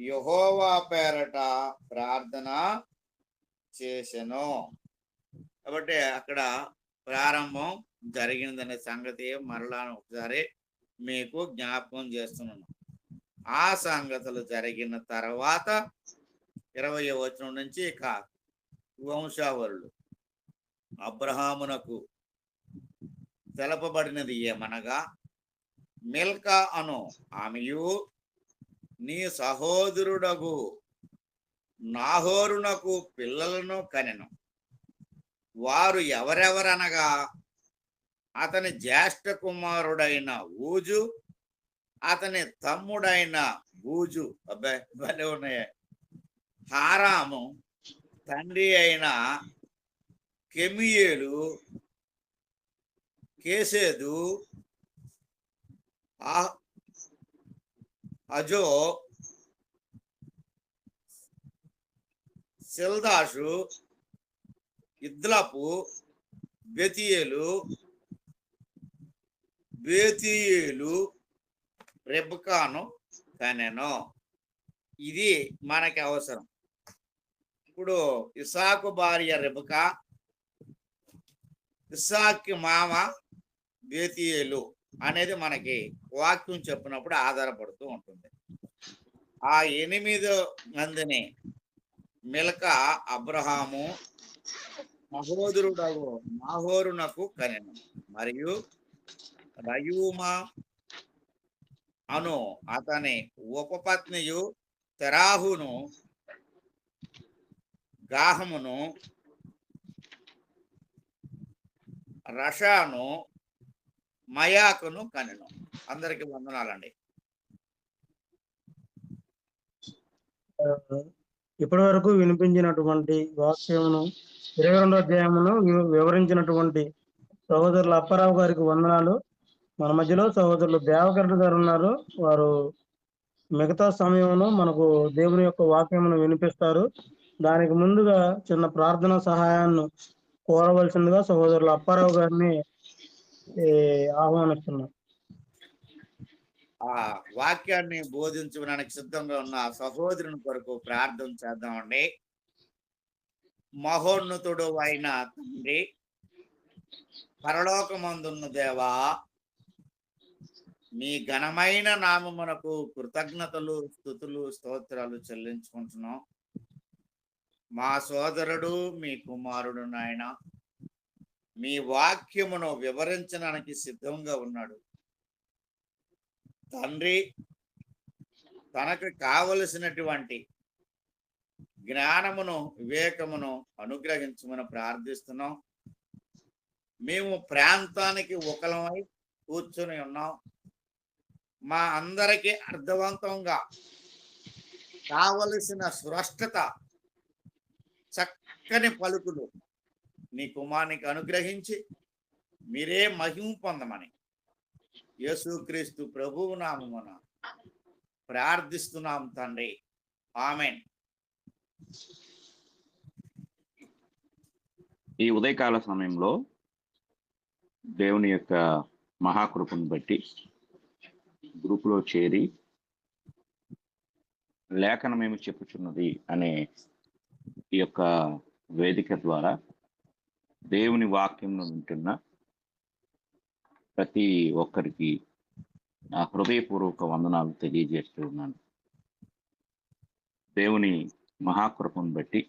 యెహోవా పేరట ప్రార్థన చేసెను. కాబట్టి అక్కడ ప్రారంభం జరిగిందనే సంగతి మరలా ఒకసారి మీకు జ్ఞాపకం చేస్తున్నాను. ఆ సంగతులు జరిగిన తర్వాత 20వ వచనం నుంచి ఇక వంశావళులు. అబ్రహామునకు తెలపబడినది ఏమనగా, మిల్కా అను ఆమెయు నీ సహోదరుడగు నాహోరునకు పిల్లలను కనెను. వారు ఎవరెవరనగా అతని జ్యేష్ఠ కుమారుడైన ఊజు, అతని తమ్ముడైన బూజు. అబ్బాయి భలే ఉన్నాయి. హారాము తండ్రి అయిన కెమియేలు, కేసేదు, అజో, సిల్దాషు, ఇద్లపు, బెతియేలు, రెబ్కాను కనెను. ఇది మనకి అవసరం. ఇప్పుడు ఇసాకు భార్య రెబకా, ఇస్సాకు మామ బేతియేలు అనేది మనకి వాక్యం చెప్పినప్పుడు ఆధారపడుతూ ఉంటుంది. ఆ 8 మందిని మిల్కా అబ్రహాము మహోదరుడగు నాహోరునకు కనెను. మరియు రయూమా అను అతని ఉపపత్నియు తెరాహును, గాహమును, రషాను, మయాకును కనెను. అందరికి వందనాలండి. ఇప్పటి వరకు వినిపించినటువంటి వాక్యమును 22వ అధ్యాయమును వివరించినటువంటి సహోదరులు అప్పారావు గారికి వందనాలు. మన మధ్యలో సహోదరులు దేవకరెడ్డి గారు ఉన్నారు. వారు మిగతా సమయంలో మనకు దేవుని యొక్క వాక్యమును వినిపిస్తారు. దానికి ముందుగా చిన్న ప్రార్థన సహాయాన్ని కోరవలసిందిగా సహోదరులు అప్పారావు గారిని ఆహ్వానిస్తున్నాం. ఆ వాక్యాన్ని బోధించడానికి సిద్ధంగా ఉన్న సహోదరుని కొరకు ప్రార్థన చేద్దామండి. మహోన్నతుడు అయిన తండ్రి, పరలోకమందున్న దేవా, మీ ఘనమైన నామమునకు కృతజ్ఞతలు, స్తుతులు, స్తోత్రాలు చెల్లించుకుంటున్నాం. మా సోదరుడు, మీ కుమారుడు నాయన మీ వాక్యమును వివరించడానికి సిద్ధంగా ఉన్నాడు. తండ్రి, తనకు కావలసినటువంటి జ్ఞానమును, వివేకమును అనుగ్రహించమని ప్రార్థిస్తున్నాం. మేము ప్రాంతానికి ఒకలమై కూర్చొని ఉన్నాం. మా అందరికీ అర్థవంతంగా కావలసిన స్పష్టత, చక్కని పలుకులు నీ కుమారునికి అనుగ్రహించి మీరే మహిమ పొందమని యేసుక్రీస్తు ప్రభువు నామమున ప్రార్థిస్తున్నాం తండ్రి. ఆమేన్. ఈ ఉదయకాల సమయంలో దేవుని యొక్క మహాకృపను బట్టి గ్రూపులో చేరి లేఖనమేమి చెప్పుచున్నది అనే ఈ యొక్క వేదిక ద్వారా దేవుని వాక్యంను వింటున్న ప్రతి ఒక్కరికి నా హృదయపూర్వక వందనాలు తెలియజేస్తూ ఉన్నాను. దేవుని మహాకృపను బట్టి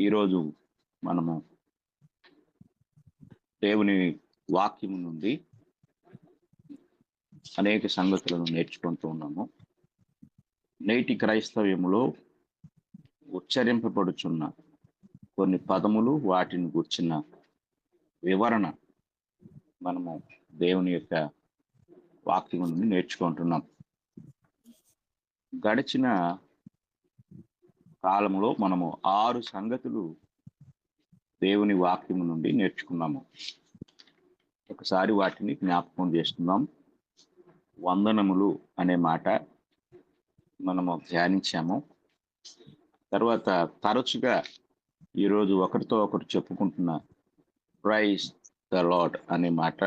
ఈరోజు మనము దేవుని వాక్యము నుండి అనేక సంగతులను నేర్చుకుంటూ ఉన్నాము. నేటి క్రైస్తవ్యములో ఉచ్చరింపబడుచున్న కొన్ని పదములు, వాటిని గుర్చిన వివరణ మనము దేవుని యొక్క వాక్యం నుండి నేర్చుకుంటున్నాం. గడిచిన కాలంలో మనము 6 సంగతులు దేవుని వాక్యము నుండి నేర్చుకున్నాము. ఒకసారి వాటిని జ్ఞాపకం చేస్తున్నాం. వందనములు అనే మాట మనము ధ్యానించాము. తర్వాత తరచుగా ఈరోజు ఒకరితో ఒకరు చెప్పుకుంటున్న ప్రైజ్ ద లార్డ్ అనే మాట.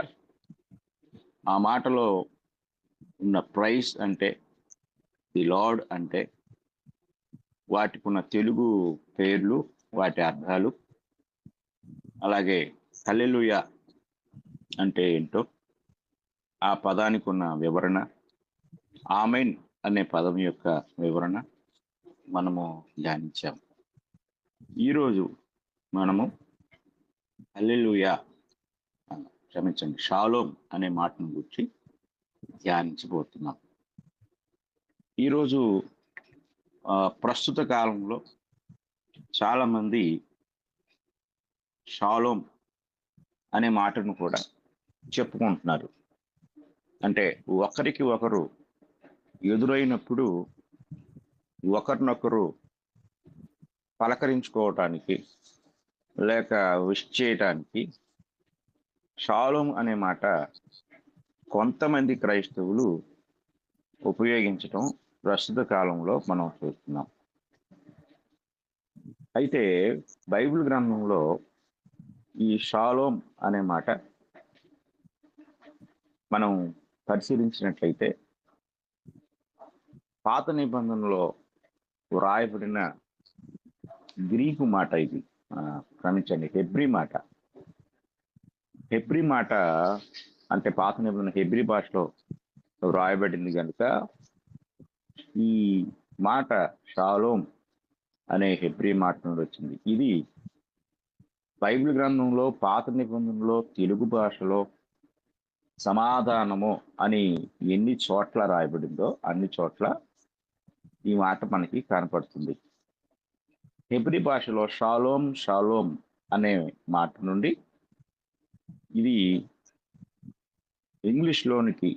ఆ మాటలో ఉన్న ప్రైజ్ అంటే, ది లార్డ్ అంటే, వాటికి ఉన్న తెలుగు పేర్లు, వాటి అర్థాలు, అలాగే హల్లెలూయా అంటే ఏంటో, ఆ పదానికి ఉన్న వివరణ, ఆమెన్ అనే పదం యొక్క వివరణ మనము ధ్యానించాము. ఈరోజు మనము హల్లెలూయా, క్షమించండి, షాలోమ్ అనే మాటను గురించి ధ్యానించబోతున్నాం. ఈరోజు ప్రస్తుత కాలంలో చాలా మంది షాలోమ్ అనే మాటను కూడా చెప్పుకుంటున్నారు. అంటే ఒకరికి ఒకరు ఎదురైనప్పుడు ఒకరినొకరు పలకరించుకోవటానికి లేక విష్ చేయటానికి షాలోమ్ అనే మాట కొంతమంది క్రైస్తవులు ఉపయోగించటం ప్రస్తుత కాలంలో మనం చూస్తున్నాం. అయితే బైబిల్ గ్రంథంలో ఈ షాలోమ్ అనే మాట మనం పరిశీలించినట్లయితే పాత నిబంధనలో వ్రాయబడిన గ్రీకు మాట ఇది. క్షమించండి, హెబ్రీ మాట. హెబ్రీ మాట అంటే పాత నిబంధన హెబ్రీ భాషలో వ్రాయబడింది కనుక ఈ మాట షాలోమ్ అనే హెబ్రీ మాట నుండి వచ్చింది. ఇది బైబిల్ గ్రంథంలో పాత నిబంధనలో తెలుగు భాషలో సమాధానము అని ఎన్ని చోట్ల రాయబడిందో అన్ని చోట్ల ఈ మాట మనకి కనపడుతుంది. హెబ్రీ భాషలో షాలోమ్ షాలోమ్ అనే మాట నుండి ఇది ఇంగ్లీష్లోనికి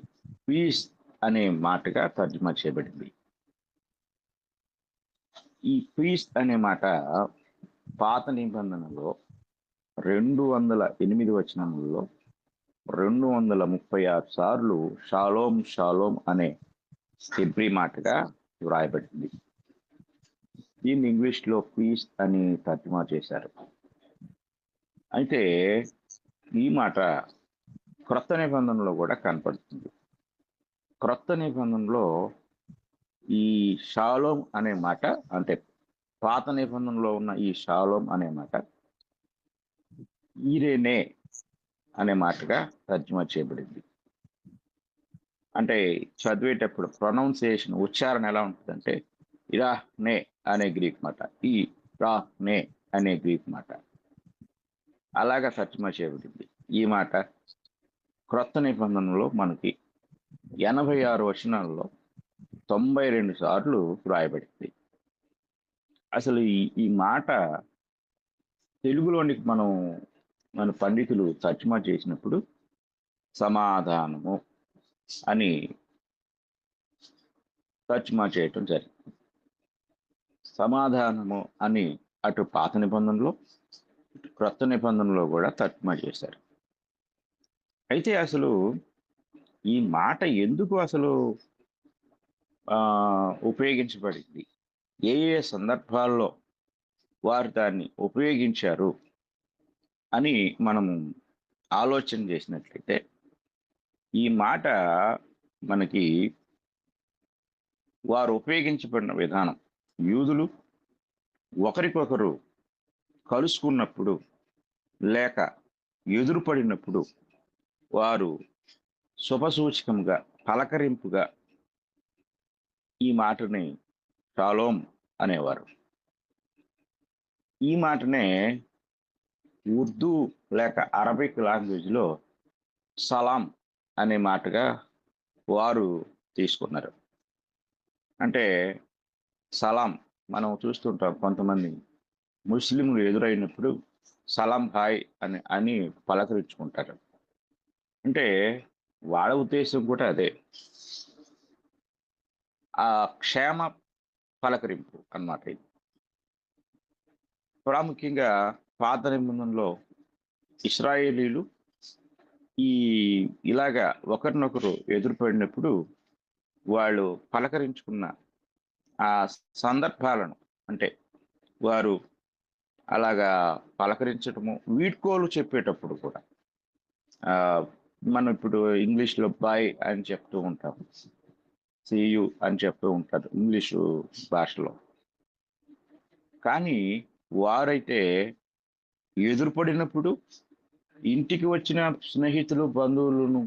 పీస్ అనే మాటగా తర్జుమా చేయబడింది. ఈ పీస్ అనే మాట పాత నిబంధనలో 208 వచనములలో 236 సార్లు షాలోమ్ షాలోమ్ అనే హెబ్రీ మాటగా వ్రాయబడింది. దీన్ని ఇంగ్లీష్లో పీస్ అని తర్జుమా చేశారు. అయితే ఈ మాట క్రొత్త నిబంధనలో కూడా కనపడుతుంది. క్రొత్త నిబంధనలో ఈ షాలోమ్ అనే మాట, అంటే పాత నిబంధనలో ఉన్న ఈ షాలోమ్ అనే మాట ఈరేనే అనే మాటగా తర్జుమా చేయబడింది. అంటే చదివేటప్పుడు ప్రొనౌన్సియేషన్, ఉచ్చారణ ఎలా ఉంటుందంటే ఇరా నే అనే గ్రీక్ మాట, ఈ రా నే అనే గ్రీక్ మాట అలాగా తర్జుమా చేయబడింది. ఈ మాట క్రొత్త నిబంధనలో మనకి 86 వచనాల్లో 92 సార్లు వ్రాయబడింది. అసలు ఈ మాట తెలుగులోనికి మన పండితులు తర్జుమా చేసినప్పుడు సమాధానము అని తర్జుమా చేయటం జరిగింది. సమాధానము అని అటు పాత నిబంధనలో క్రొత్త నిబంధనలో కూడా తర్జుమా చేశారు. అయితే అసలు ఈ మాట ఎందుకు అసలు ఉపయోగించబడింది, ఏ ఏ సందర్భాల్లో వారు దాన్ని ఉపయోగించారు అని మనము ఆలోచన చేసినట్లయితే ఈ మాట మనకి వారు ఉపయోగించబడిన విధానం, యూదులు ఒకరికొకరు కలుసుకున్నప్పుడు లేక ఎదురుపడినప్పుడు వారు శుభసూచకంగా పలకరింపుగా ఈ మాటని షాలోమ్ అనేవారు. ఈ మాటనే ఉర్దూ లేక అరబిక్ లాంగ్వేజ్లో సలాం అనే మాటగా వారు తీసుకున్నారు. అంటే సలాం మనం చూస్తుంటాం, కొంతమంది ముస్లింలు ఎదురైనప్పుడు సలాం హాయ్ అని పలకరించుకుంటారు. అంటే వాళ్ళ ఉద్దేశం కూడా అదే, ఆ క్షేమ పలకరింపు అన్నమాట. ఇది ప్రాముఖ్యంగా పాత నిబంధనలో ఇశ్రాయేలీలు ఇలాగా ఒకరినొకరు ఎదురుపడినప్పుడు వాళ్ళు పలకరించుకున్న ఆ సందర్భాలను, అంటే వారు అలాగా పలకరించటము, వీడ్కోలు చెప్పేటప్పుడు కూడా మనం ఇప్పుడు ఇంగ్లీష్లో బాయ్ అని చెప్తూ ఉంటాం, సీయు అని చెప్తూ ఉంటారు ఇంగ్లీషు భాషలో. కానీ వారైతే ఎదురుపడినప్పుడు ఇంటికి వచ్చిన స్నేహితులు బంధువులను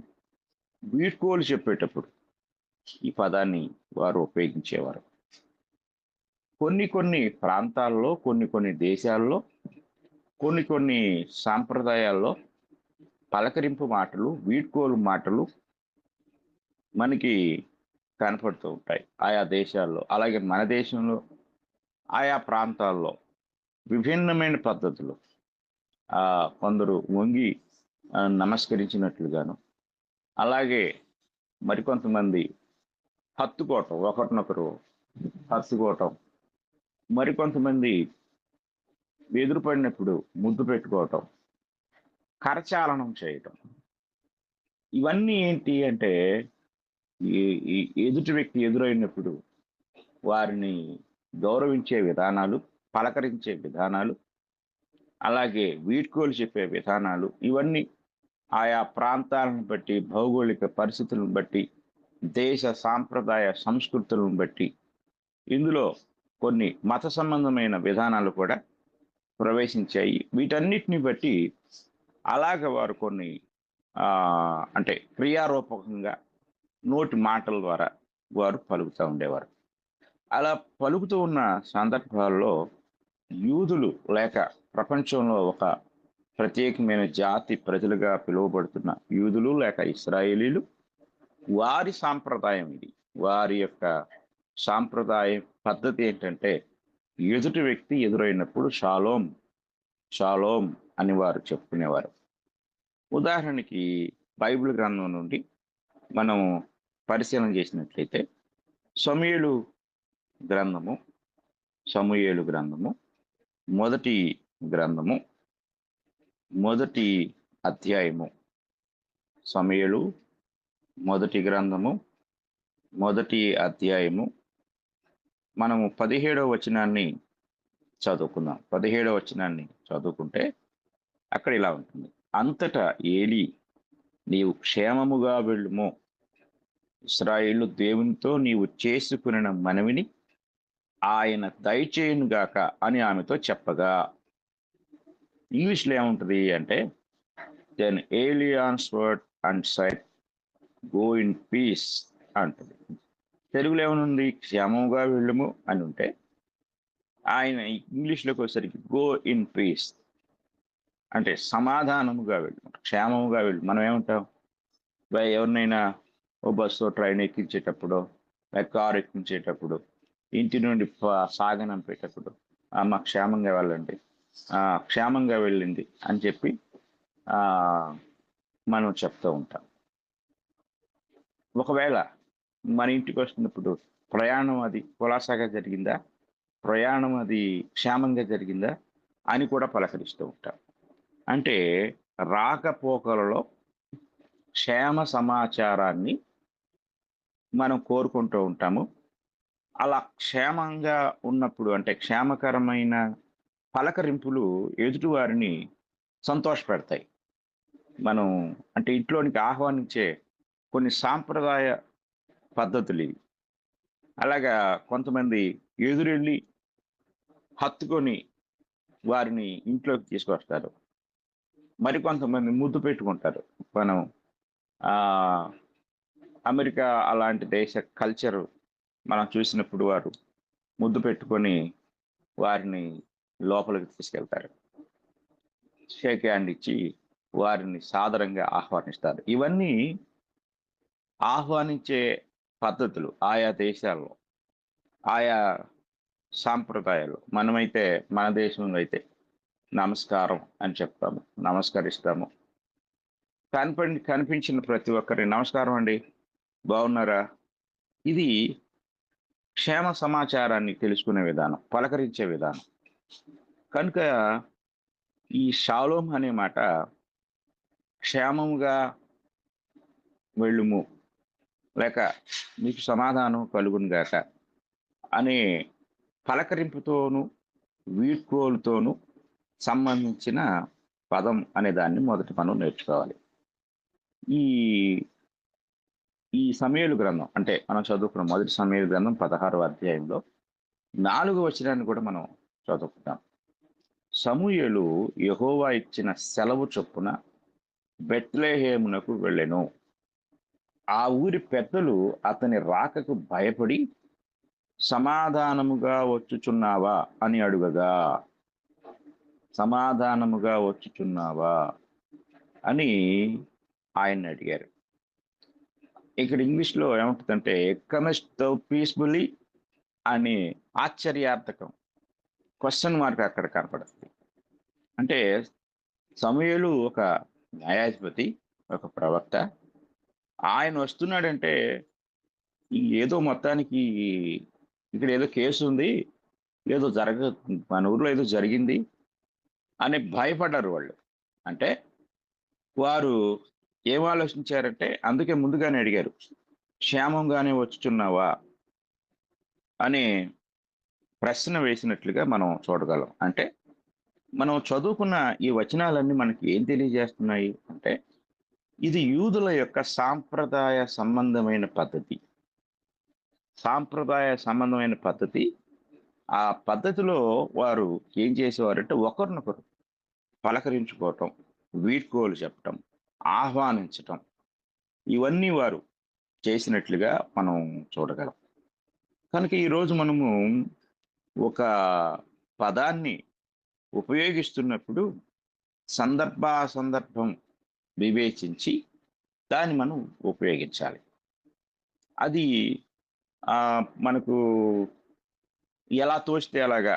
వీడ్కోలు చెప్పేటప్పుడు ఈ పదాన్ని వారు ఉపయోగించేవారు. కొన్ని ప్రాంతాల్లో, కొన్ని దేశాల్లో, కొన్ని సాంప్రదాయాల్లో పలకరింపు మాటలు, వీడ్కోలు మాటలు మనకి కనపడుతూ ఉంటాయి ఆయా దేశాల్లో. అలాగే మన దేశంలో ఆయా ప్రాంతాల్లో విభిన్నమైన పద్ధతులు, కొందరు వంగి నమస్కరించినట్లుగాను, అలాగే మరికొంతమంది హత్తుకోవటం, ఒకరినొకరు హత్తుకోవటం, మరికొంతమంది ఎదురుపడినప్పుడు ముద్దు పెట్టుకోవటం, కరచాలనం చేయటం. ఇవన్నీ ఏంటి అంటే ఈ ఎదుటి వ్యక్తి ఎదురైనప్పుడు వారిని గౌరవించే విధానాలు, పలకరించే విధానాలు, అలాగే వీడ్కోలు చెప్పే విధానాలు, ఇవన్నీ ఆయా ప్రాంతాలను బట్టి, భౌగోళిక పరిస్థితులను బట్టి, దేశ సాంప్రదాయ సంస్కృతులను బట్టి ఇందులో కొన్ని మత సంబంధమైన విధానాలు కూడా ప్రవేశించాయి. వీటన్నిటిని బట్టి అలాగ వారు కొన్ని అంటే క్రియారూపకంగా నోటి మాటల ద్వారా వారు పలుకుతూ ఉండేవారు. అలా పలుకుతూ ఉన్న సందర్భాల్లో యూదులు లేక ప్రపంచంలో ఒక ప్రత్యేకమైన జాతి ప్రజలుగా పిలువబడుతున్న యూదులు లేక ఇశ్రాయేలీలు, వారి సాంప్రదాయం ఇది. వారి యొక్క సాంప్రదాయ పద్ధతి ఏంటంటే, ఎదుటి వ్యక్తి ఎదురైనప్పుడు షాలోం షాలోం అని వారు చెప్పుకునేవారు. ఉదాహరణకి బైబిల్ గ్రంథం నుండి మనం పరిశీలన చేసినట్లయితే సమూయేలు గ్రంథము మొదటి అధ్యాయము. సమూయేలు మొదటి గ్రంథము మొదటి అధ్యాయము. మనము 17వ వచనాన్ని చదువుకుందాం. 17వ వచనాన్ని చదువుకుంటే అక్కడ ఇలా ఉంటుంది: అంతటా ఏలీ, నీవు క్షేమముగా వెళ్ళుము, ఇశ్రాయేలు దేవునితో నీవు చేసుకున్న మనవిని ఆయన దయచేయునుగాక అని ఆమెతో చెప్పగా. ఇంగ్లీష్లో ఏముంటుంది అంటే, then Eli answered and said, go in peace అంటుంది. తెలుగులో ఏమనుంది? క్షేమముగా వెళ్ళుము అని ఉంటే, ఆయన ఇంగ్లీష్లోకి వచ్చేసరికి గో ఇన్ పీస్ అంటే సమాధానముగా వెళ్ళు, క్షేమముగా వెళ్ళు. మనం ఏమంటాం? ఎవరినైనా ఓ బస్సు ట్రైన్ ఎక్కించేటప్పుడు, కారు ఎక్కించేటప్పుడు, ఇంటి నుండి సాగనంపేటప్పుడు, అమ్మ క్షేమంగా వెళ్ళండి, క్షేమంగా వెళ్ళింది అని చెప్పి మనం చెప్తూ ఉంటాం. ఒకవేళ మన ఇంటికి వస్తున్నప్పుడు ప్రయాణం అది కులాసాగా జరిగిందా, ప్రయాణం అది క్షేమంగా జరిగిందా అని కూడా పలకరిస్తూ ఉంటాం. అంటే రాకపోకలలో క్షేమ సమాచారాన్ని మనం కోరుకుంటూ ఉంటాము. అలా క్షేమంగా ఉన్నప్పుడు, అంటే క్షేమకరమైన పలకరింపులు ఎదుటివారిని సంతోషపెడతాయి. మనం అంటే ఇంట్లోనికి ఆహ్వానించే కొన్ని సాంప్రదాయ పద్ధతులు ఇవి. అలాగా కొంతమంది ఎదురెళ్ళి హత్తుకొని వారిని ఇంట్లోకి తీసుకొస్తారు. మరికొంతమంది ముద్దు పెట్టుకుంటారు. మనం అమెరికా అలాంటి దేశ కల్చర్ మనం చూసినప్పుడు వారు ముద్దు పెట్టుకొని వారిని లోపలికి తీసుకెళ్తారు, షేక్ హ్యాండ్ ఇచ్చి వారిని సాదరంగా ఆహ్వానిస్తారు. ఇవన్నీ ఆహ్వానించే పద్ధతులు ఆయా దేశాల్లో, ఆయా సాంప్రదాయాలు. మనమైతే మన దేశంలో అయితే నమస్కారం అని చెప్తాము, నమస్కరిస్తాము. కనిపించిన ప్రతి ఒక్కరి నమస్కారం అండి, బాగున్నారా. ఇది క్షేమ సమాచారాన్ని తెలుసుకునే విధానం, పలకరించే విధానం. కనుక ఈ షాలోం అనే మాట క్షేమముగా వెళ్ళుము లేక నీకు సమాధానం కలుగును గాక అనే పలకరింపుతోనూ వీడ్కోలుతోనూ సంబంధించిన పదం అనే దాన్ని మొదటి మనం నేర్చుకోవాలి. ఈ సమూయేలు గ్రంథం అంటే మనం చదువుకున్న మొదటి సమూయేలు గ్రంథం 16వ అధ్యాయంలో 4వ వచనాన్ని కూడా మనం చదువుకుంటాం. సమూయేలు యెహోవా ఇచ్చిన సెలవు చొప్పున బెత్లెహేమునకు వెళ్ళెను. ఆ ఊరి పెద్దలు అతని రాకకు భయపడి, సమాధానముగా వచ్చుచున్నావా అని అడుగగా, సమాధానముగా వచ్చుచున్నావా అని ఆయన్ని అడిగారు. ఇక్కడ ఇంగ్లీష్లో ఏముంటుందంటే, కమిస్ట్ థౌ పీస్ఫుల్లీ అని ఆశ్చర్యార్థకం క్వశ్చన్ మార్క్ అక్కడ కనపడుతుంది. అంటే సమూయేలు ఒక న్యాయాధిపతి, ఒక ప్రవక్త. ఆయన వస్తున్నాడంటే ఏదో మొత్తానికి ఇక్కడ ఏదో కేసు ఉంది, ఏదో మన ఊర్లో ఏదో జరిగింది అని భయపడ్డారు వాళ్ళు. అంటే వారు ఏం ఆలోచించారంటే, అందుకే ముందుగానే అడిగారు, క్షేమంగానే వచ్చుచున్నావా అనే ప్రశ్న వేసినట్లుగా మనం చూడగలం. అంటే మనం చదువుకున్న ఈ వచనాలన్నీ మనకి ఏం తెలియజేస్తున్నాయి అంటే, ఇది యూదుల యొక్క సాంప్రదాయ సంబంధమైన పద్ధతి. ఆ పద్ధతిలో వారు ఏం చేసేవారంటే, ఒకరినొకరు పలకరించుకోవటం, వీడ్కోలు చెప్పటం, ఆహ్వానించటం, ఇవన్నీ వారు చేసినట్లుగా మనం చూడగలం. కనుక ఈరోజు మనము ఒక పదాన్ని ఉపయోగిస్తున్నప్పుడు సందర్భం వివేచించి దాన్ని మనం ఉపయోగించాలి. అది మనకు ఎలా తోస్తే అలాగా,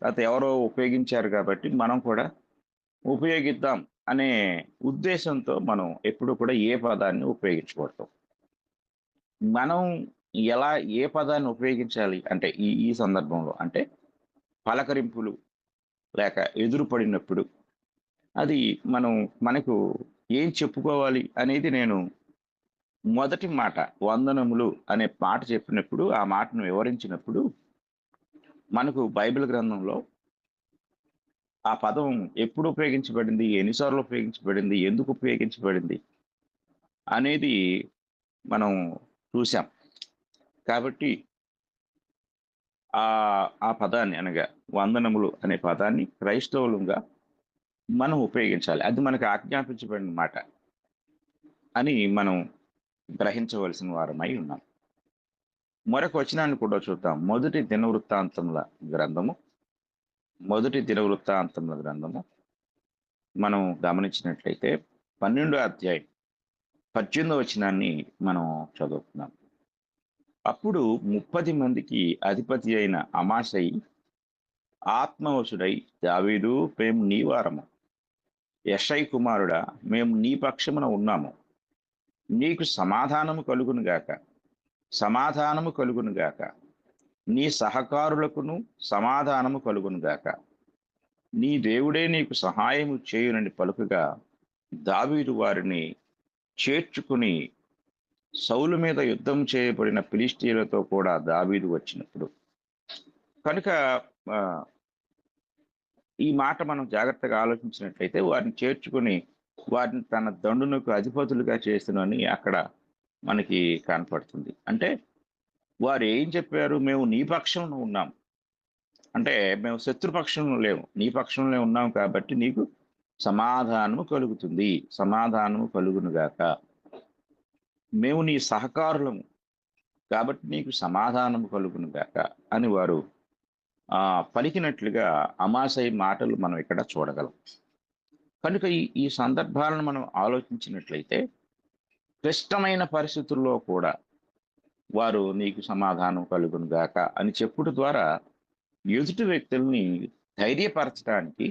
లేకపోతే ఎవరో ఉపయోగించారు కాబట్టి మనం కూడా ఉపయోగిద్దాం అనే ఉద్దేశంతో మనం ఎప్పుడు కూడా ఏ పదాన్ని ఉపయోగించకూడదు. మనం ఏ పదాన్ని ఉపయోగించాలి అంటే ఈ సందర్భంలో అంటే పలకరింపులు లేక ఎదురుపడినప్పుడు అది మనకు ఏం చెప్పుకోవాలి అనేది నేను మొదటి మాట వందనములు అనే మాట చెప్పినప్పుడు, ఆ మాటను వివరించినప్పుడు మనకు బైబిల్ గ్రంథంలో ఆ పదం ఎప్పుడు ఉపయోగించబడింది, ఎన్నిసార్లు ఉపయోగించబడింది, ఎందుకు ఉపయోగించబడింది అనేది మనం చూసాం. కాబట్టి ఆ పదాన్ని అనగా వందనములు అనే పదాన్ని క్రైస్తవులుగా మనం ఉపయోగించాలి. అది మనకు ఆజ్ఞాపించబడిన మాట అని మనం గ్రహించవలసిన వారమై ఉన్నాం. మరొక వచనాన్ని కూడా చూద్దాం. మొదటి దినవృత్తాంతముల గ్రంథము మనం గమనించినట్లయితే 12వ అధ్యాయం 18వ వచనాన్ని మనం చదువుతున్నాం. అప్పుడు 30 మందికి అధిపతి అయిన అమాసై ఆత్మవశుడై దావీదు, మేము నీ వారము, యెషై కుమారుడా, మేము నీ పక్షమున ఉన్నాము, నీకు సమాధానము కలుగును గాక, నీ సహకారులకును సమాధానము కలుగును గాక, నీ దేవుడే నీకు సహాయము చేయునని పలుకగా దావీదు వారిని చేర్చుకుని సౌలు మీద యుద్ధం చేయబడిన ఫిలిష్తీయులతో కూడా దావీదు వచ్చినప్పుడు. కనుక ఈ మాట మనం జాగ్రత్తగా ఆలోచించినట్లయితే వారిని చేర్చుకుని వారిని తన దండునకు అధిపతులుగా చేస్తునని అక్కడ మనకి కనపడుతుంది. అంటే వారు ఏం చెప్పారు? మేము నీ పక్షంలో ఉన్నాం, అంటే మేము శత్రుపక్షంలో లేము, నీ పక్షంలో ఉన్నాం కాబట్టి నీకు సమాధానము కలుగును గాక. మేము నీ సహకారులము కాబట్టి నీకు సమాధానము కలుగును గాక అని వారు పలికినట్లుగా అమాసై మాటలు మనం ఇక్కడ చూడగలం. కనుక ఈ సందర్భాలను మనం ఆలోచించినట్లయితే క్లిష్టమైన పరిస్థితుల్లో కూడా వారు నీకు సమాధానం కలుగును గాక అని చెప్పుడు ద్వారా ఎదుటి వ్యక్తుల్ని ధైర్యపరచడానికి,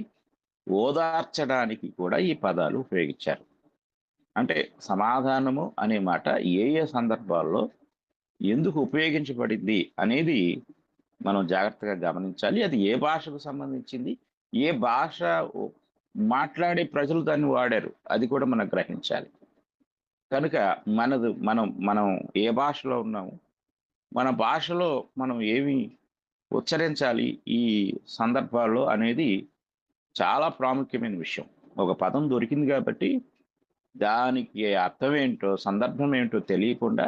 ఓదార్చడానికి కూడా ఈ పదాలు ఉపయోగించారు. అంటే సమాధానము అనే మాట ఏ సందర్భాల్లో ఎందుకు ఉపయోగించబడింది అనేది మనం జాగ్రత్తగా గమనించాలి. అది ఏ భాషకు సంబంధించింది, ఏ భాష మాట్లాడే ప్రజలు దాన్ని వాడారు, అది కూడా మనం గ్రహించాలి. కనుక మనం ఏ భాషలో ఉన్నాము, మన భాషలో మనం ఏమి ఉచ్చరించాలి ఈ సందర్భాల్లో అనేది చాలా ప్రాముఖ్యమైన విషయం. ఒక పదం దొరికింది కాబట్టి దానికి అర్థం ఏంటో, సందర్భం ఏంటో తెలియకుండా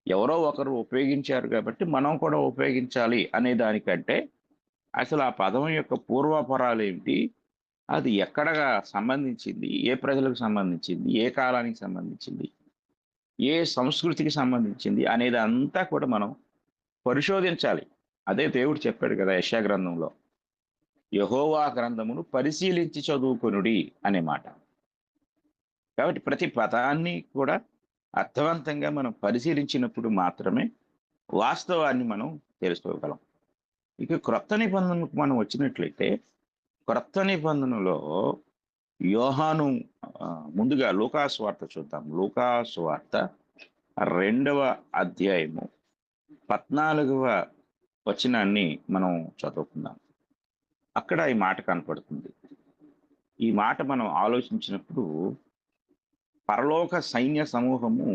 ఎవరో ఒకరు ఉపయోగించారు కాబట్టి మనం కూడా ఉపయోగించాలి అనే దానికంటే అసలు ఆ పదం యొక్క పూర్వాపరాలు ఏమిటి, అది ఎక్కడగా సంబంధించింది, ఏ ప్రజలకు సంబంధించింది, ఏ కాలానికి సంబంధించింది, ఏ సంస్కృతికి సంబంధించింది అనేది అంతా కూడా మనం పరిశోధించాలి. అదే దేవుడు చెప్పాడు కదా యెషయా గ్రంథంలో, యెహోవా గ్రంథమును పరిశీలించి చదువుకొనుడి అనే మాట. కాబట్టి ప్రతి పదాన్ని కూడా అర్థవంతంగా మనం పరిశీలించినప్పుడు మాత్రమే వాస్తవాన్ని మనం తెలుసుకోగలం. ఇక క్రొత్త నిబంధనకు మనం వచ్చినట్లయితే క్రొత్త నిబంధనలో యోహాను ముందుగా లూకా సువార్త చూద్దాం. లూకా సువార్త 2వ అధ్యాయము 14వ వచనాన్ని మనం చదువుకుందాం. అక్కడ ఈ మాట కనపడుతుంది. ఈ మాట మనం ఆలోచించినప్పుడు పరలోక సైన్య సమూహము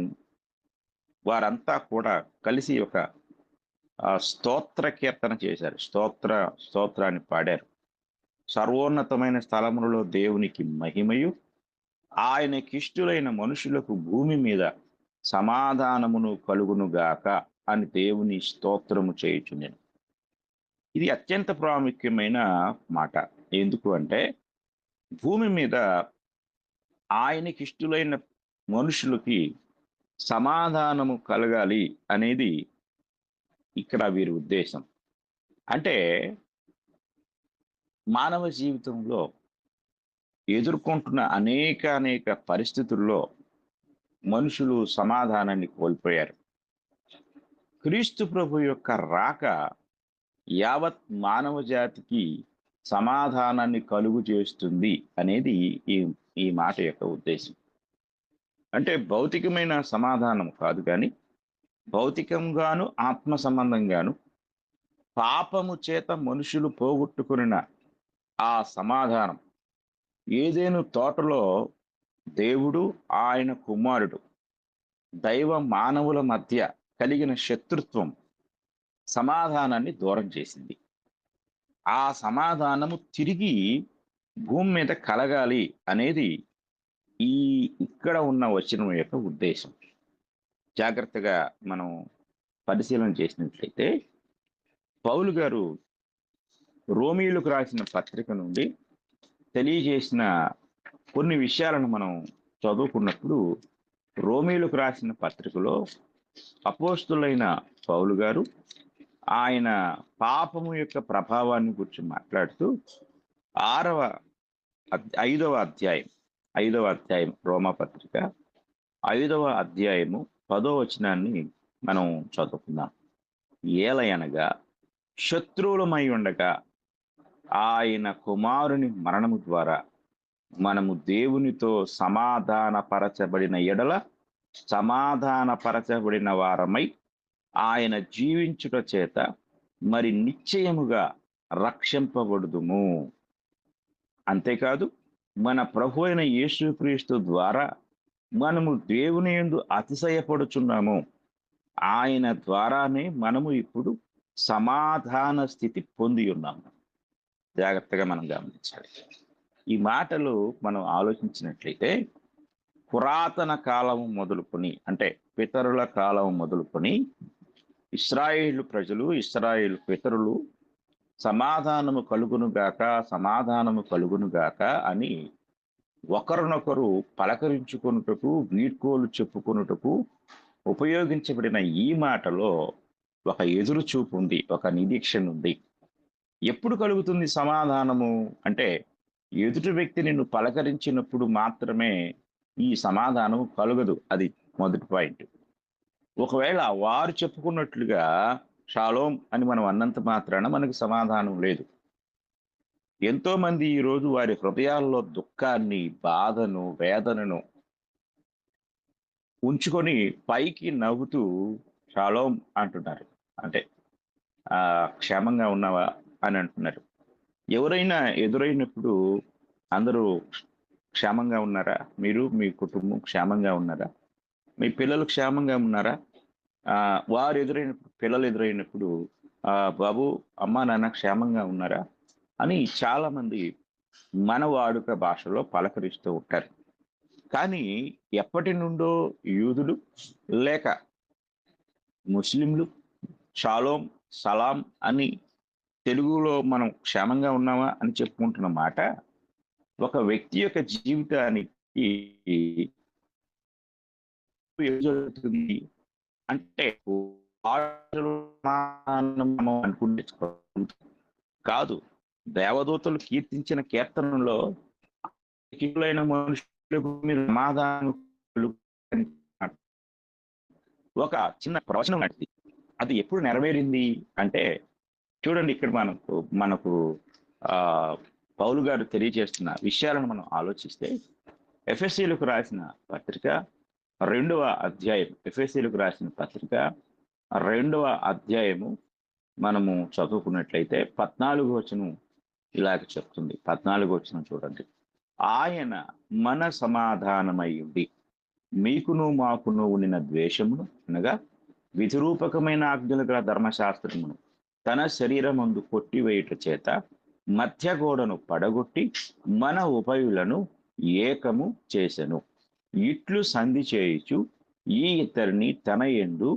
వారంతా కూడా కలిసి ఒక స్తోత్ర కీర్తన చేశారు, స్తోత్రాన్ని పాడారు. సర్వోన్నతమైన స్థలములలో దేవునికి మహిమయు, ఆయనకిష్టులైన మనుషులకు భూమి మీద సమాధానమును కలుగునుగాక అని దేవుని స్తోత్రము చేయుచుండెను. ఇది అత్యంత ప్రాముఖ్యమైన మాట. ఎందుకు అంటే భూమి మీద ఆయనకిష్టులైన మనుషులకి సమాధానము కలగాలి అనేది ఇక్కడ వీరి ఉద్దేశం. అంటే మానవ జీవితంలో ఎదుర్కొంటున్న అనేక పరిస్థితుల్లో మనుషులు సమాధానాన్ని కోల్పోయారు. క్రీస్తు ప్రభు యొక్క రాక యావత్ మానవ జాతికి సమాధానాన్ని కలుగు చేస్తుంది అనేది ఈ మాట యొక్క ఉద్దేశం. అంటే భౌతికమైన సమాధానం కాదు, కానీ భౌతికంగాను ఆత్మ సంబంధంగాను పాపము చేత మనుషులు పోగొట్టుకున్న ఆ సమాధానం, ఏదేను తోటలో దేవుడు ఆయన కుమారుడు దైవ మానవుల మధ్య కలిగిన శత్రుత్వం సమాధానాన్ని దూరం చేసింది. ఆ సమాధానము తిరిగి భూమి మీద కలగాలి అనేది ఇక్కడ ఉన్న వచనం యొక్క ఉద్దేశం. జాగ్రత్తగా మనం పరిశీలన చేసినట్లయితే పౌలు గారు రోమీయులకు రాసిన పత్రిక నుండి తెలియజేసిన కొన్ని విషయాలను మనం చదువుకున్నప్పుడు, రోమీయులకు రాసిన పత్రికలో అపోస్తులైన పౌలు గారు ఆయన పాపము యొక్క ప్రభావాన్ని గురించి మాట్లాడుతూ 5వ అధ్యాయం రోమా పత్రిక 5వ అధ్యాయము 10వ వచనాన్ని మనం చదువుకుందాం. ఏలయనగా శత్రువులమై ఉండగా ఆయన కుమారుని మరణము ద్వారా మనము దేవునితో సమాధానపరచబడిన ఎడల సమాధానపరచబడిన వారమై ఆయన జీవించుట చేత మరి నిశ్చయముగా రక్షింపబడుదుము. అంతేకాదు, మన ప్రభు అయిన యేసుక్రీస్తు ద్వారా మనము దేవుని యందు అతిశయపడుచున్నాము. ఆయన ద్వారానే మనము ఇప్పుడు సమాధాన స్థితి పొంది ఉన్నాము. జాగ్రత్తగా మనం గమనించాలి. ఈ మాటలు మనం ఆలోచించినట్లయితే పురాతన కాలం మొదలుకొని, అంటే పితరుల కాలం మొదలుకొని ఇశ్రాయేలు ప్రజలు, ఇశ్రాయేలు పితరులు సమాధానము కలుగునుగాక అని ఒకరినొకరు పలకరించుకొనుటకు, వీడ్కోలు చెప్పుకొనుటకు ఉపయోగించబడిన ఈ మాటలో ఒక ఎదురు చూపు ఉంది, ఒక నిరీక్షణ ఉంది. ఎప్పుడు కలుగుతుంది సమాధానము అంటే, ఎదుటి వ్యక్తి నిన్ను పలకరించినప్పుడు మాత్రమే ఈ సమాధానము కలుగదు. అది మొదటి పాయింట్. ఒకవేళ వారు చెప్పుకున్నట్లుగా షాలోం అని మనం అన్నంత మాత్రాన మనకు సమాధానం లేదు. ఎంతో మంది ఈరోజు వారి హృదయాల్లో దుఃఖాన్ని, బాధను, వేదనను ఉంచుకొని పైకి నవ్వుతూ షాలోం అంటున్నారు. అంటే క్షేమంగా ఉన్నావా అని అంటున్నారు. ఎవరైనా ఎదురైనప్పుడు అందరూ క్షేమంగా ఉన్నారా, మీరు మీ కుటుంబం క్షేమంగా ఉన్నారా, మీ పిల్లలు క్షేమంగా ఉన్నారా, వారు ఎదురైనప్పుడు, పిల్లలు ఎదురైనప్పుడు బాబు అమ్మా నాన్న క్షేమంగా ఉన్నారా అని చాలా మంది మన వాడుక భాషలో పలకరిస్తూ ఉంటారు. కానీ ఎప్పటి నుండో యూదులు లేక ముస్లింలు షాలోం, సలాం అని తెలుగులో మనం క్షేమంగా ఉన్నామా అని చెప్పుకుంటున్న మాట ఒక వ్యక్తి యొక్క జీవితానికి జరుగుతుంది అంటే అనుకుంటే కాదు. దేవదూతలు కీర్తించిన కీర్తనలో మనుషులకు సమాధానం ఒక చిన్న ప్రవచనం నడిచింది. అది ఎప్పుడు నెరవేరింది అంటే, చూడండి ఇక్కడ మనకు పౌలు గారు తెలియజేస్తున్న విషయాలను మనం ఆలోచిస్తే, ఎఫెసీయులకు రాసిన పత్రిక 2వ అధ్యాయం, ఎఫెసీయులకు రాసిన పత్రిక 2వ అధ్యాయము మనము చదువుకున్నట్లయితే 14వ వచనం ఇలాగ చెప్తుంది. 14వ వచనం చూడండి. ఆయన మన సమాధానమై ఉండి మీకును మాకును ఉండిన ద్వేషమును, అనగా విధిరూపకమైన ఆజ్ఞలు గల ధర్మశాస్త్రమును తన శరీరమందు కొట్టివేయుట చేత మధ్య గోడను పడగొట్టి మన ఉభయులను ఏకము చేసెను. ఇట్లు సంధి చేయుచు ఈ ఇద్దరిని తన యందు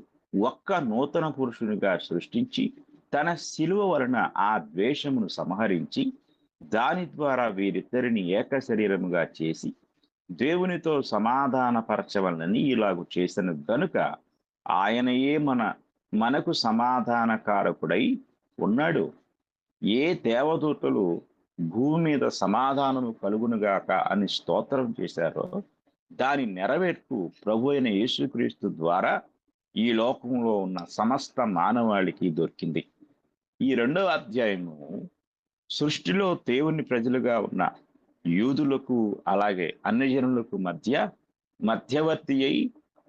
ఒక్క నూతన పురుషునిగా సృష్టించి తన శిలువ వలన ఆ ద్వేషమును సంహరించి దాని ద్వారా వీరిద్దరిని ఏక శరీరముగా చేసి దేవునితో సమాధానపరచవలనని ఇలాగు చేసిన గనుక ఆయనయే మనకు సమాధానకారకుడై ఉన్నాడు. ఏ దేవదూతలు భూమి మీద సమాధానము కలుగునుగాక అని స్తోత్రం చేశారో దాని నెరవేర్పు ప్రభు అయిన యేసుక్రీస్తు ద్వారా ఈ లోకంలో ఉన్న సమస్త మానవాళికి దొరికింది. ఈ 2వ అధ్యాయము సృష్టిలో దేవుని ప్రజలుగా ఉన్న యూదులకు అలాగే అన్ని జనులకు మధ్యవర్తి అయి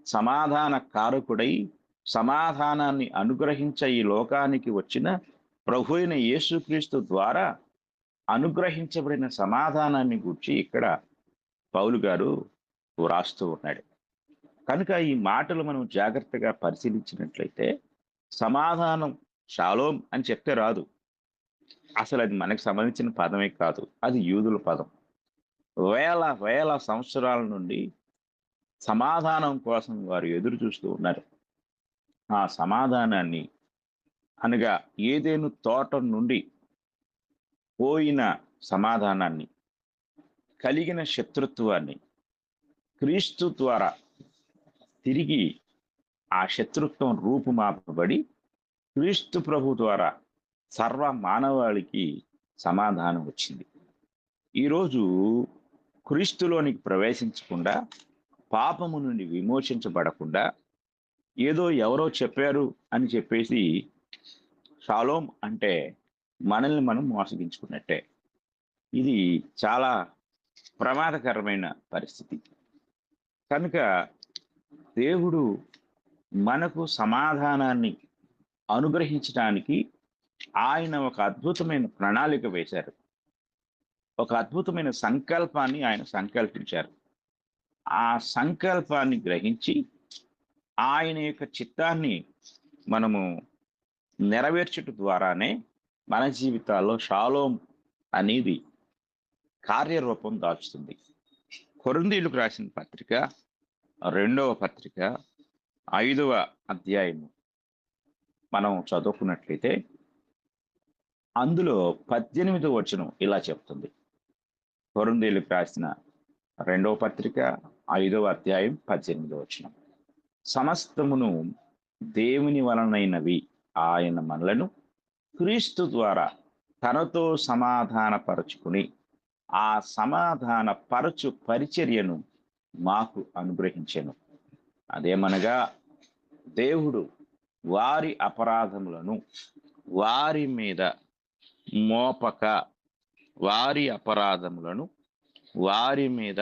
సమాధాన కారకుడై సమాధానాన్ని అనుగ్రహించ ఈ లోకానికి వచ్చిన ప్రభు అయిన యేసుక్రీస్తు ద్వారా అనుగ్రహించబడిన సమాధానాన్ని గురించి ఇక్కడ పౌలు గారు వ్రాస్తూ ఉన్నాడు. కనుక ఈ మాటలు మనం జాగ్రత్తగా పరిశీలించినట్లయితే సమాధానం షాలోం అని చెప్తే రాదు. అసలు అది మనకు సంబంధించిన పదమే కాదు, అది యూదుల పదం. వేల సంవత్సరాల నుండి సమాధానం కోసం వారు ఎదురు చూస్తూ ఉన్నారు. ఆ సమాధానాన్ని అనగా ఏదేను తోట నుండి పోయిన సమాధానాన్ని, కలిగిన శత్రుత్వాన్ని క్రీస్తు ద్వారా తిరిగి ఆ శత్రుత్వం రూపుమాపబడి క్రీస్తు ప్రభు ద్వారా సర్వ మానవాళికి సమాధానం వచ్చింది. ఈరోజు క్రీస్తులోనికి ప్రవేశించకుండా, పాపము నుండి విమోచించబడకుండా ఏదో ఎవరో చెప్పారు అని చెప్పేసి షాలోం అంటే మనల్ని మనం మోసగించుకున్నట్టే. ఇది చాలా ప్రమాదకరమైన పరిస్థితి. కనుక దేవుడు మనకు సమాధానాన్ని అనుగ్రహించడానికి ఆయన ఒక అద్భుతమైన ప్రణాళిక వేశారు. ఒక అద్భుతమైన సంకల్పాన్ని ఆయన సంకల్పించారు. ఆ సంకల్పాన్ని గ్రహించి ఆయన యొక్క చిత్తాన్ని మనము నెరవేర్చడం ద్వారానే మన జీవితాల్లో షాలోం అనేది కార్యరూపం దాల్చుతుంది. కొరింథీయులకు రాసిన పత్రిక 2వ పత్రిక 5వ అధ్యాయము మనం చదువుకున్నట్లయితే అందులో 18వ వచనం ఇలా చెప్తుంది. కొరింథీయులకు రాసిన 2వ పత్రిక 5వ అధ్యాయం 18వ వచనం, సమస్తమును దేవుని వలనైనవి, ఆయన మనలను క్రీస్తు ద్వారా తనతో సమాధానపరచుకుని ఆ సమాధాన పరచు పరిచర్యను మాకు అనుగ్రహించెను. అదేమనగా దేవుడు వారి అపరాధములను వారి మీద మోపక, వారి అపరాధములను వారి మీద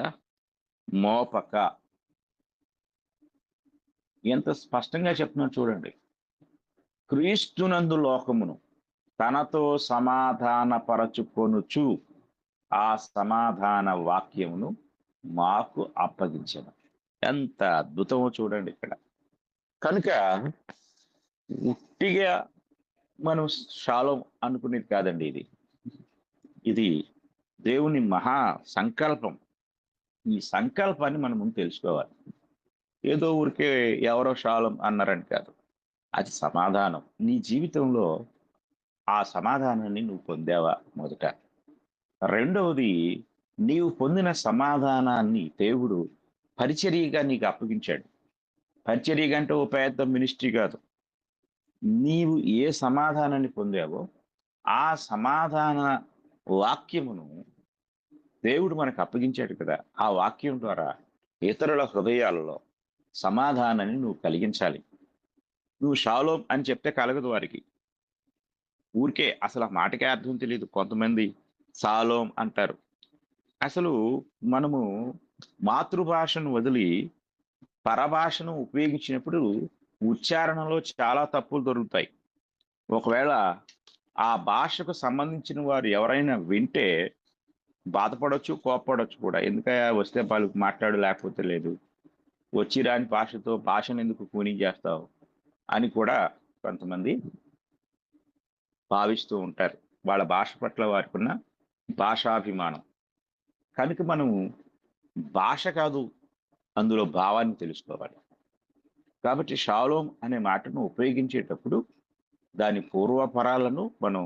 మోపక. ఎంత స్పష్టంగా చెప్తున్నాను చూడండి. క్రీస్తునందు లోకమును తనతో సమాధానపరచుకొనుచు ఆ సమాధాన వాక్యమును మాకు అప్పగించెను. ఎంత అద్భుతమో చూడండి ఇక్కడ. కనుక ఉట్టిగా మనం షాలోం అనుకునేది కాదండి. ఇది దేవుని మహా సంకల్పం. ఈ సంకల్పాన్ని మనం ముందు తెలుసుకోవాలి. ఏదో ఊరికే ఎవరో షాలోం అన్నారని కాదు, అది సమాధానం. నీ జీవితంలో ఆ సమాధానాన్ని నువ్వు పొందావా? మొదట. రెండవది, నీవు పొందిన సమాధానాన్ని దేవుడు పరిచర్యగా నీకు అప్పగించాడు. పరిచర్యగా అంటే ఓ పెద్ద మినిస్ట్రీ కాదు. నీవు ఏ సమాధానాన్ని పొందావో ఆ సమాధాన వాక్యమును దేవుడు మనకు అప్పగించాడు కదా. ఆ వాక్యం ద్వారా ఇతరుల హృదయాలలో సమాధానాన్ని నువ్వు కలిగించాలి. నువ్వు షాలోం అని చెప్తే కలగదు వారికి. ఊరికే అసలు ఆ మాటకే అర్థం తెలియదు. కొంతమంది షాలోం అంటారు. అసలు మనము మాతృభాషను వదిలి పరభాషను ఉపయోగించినప్పుడు ఉచ్చారణలో చాలా తప్పులు దొరుకుతాయి. ఒకవేళ ఆ భాషకు సంబంధించిన వారు ఎవరైనా వింటే బాధపడవచ్చు, కోప్పడవచ్చు కూడా. ఎందుకయ్యా వస్తే వాళ్ళు మాట్లాడు, లేకపోతే లేదు. వచ్చి రాని భాషను ఎందుకు కూని చేస్తావు అని కూడా కొంతమంది భావిస్తూ ఉంటారు. వాళ్ళ భాష పట్ల వారికి ఉన్న భాషాభిమానం. కనుక మనము భాష కాదు, అందులో భావాన్ని తెలుసుకోవాలి. కాబట్టి షాలోం అనే మాటను ఉపయోగించేటప్పుడు దాని పూర్వపరాలను మనం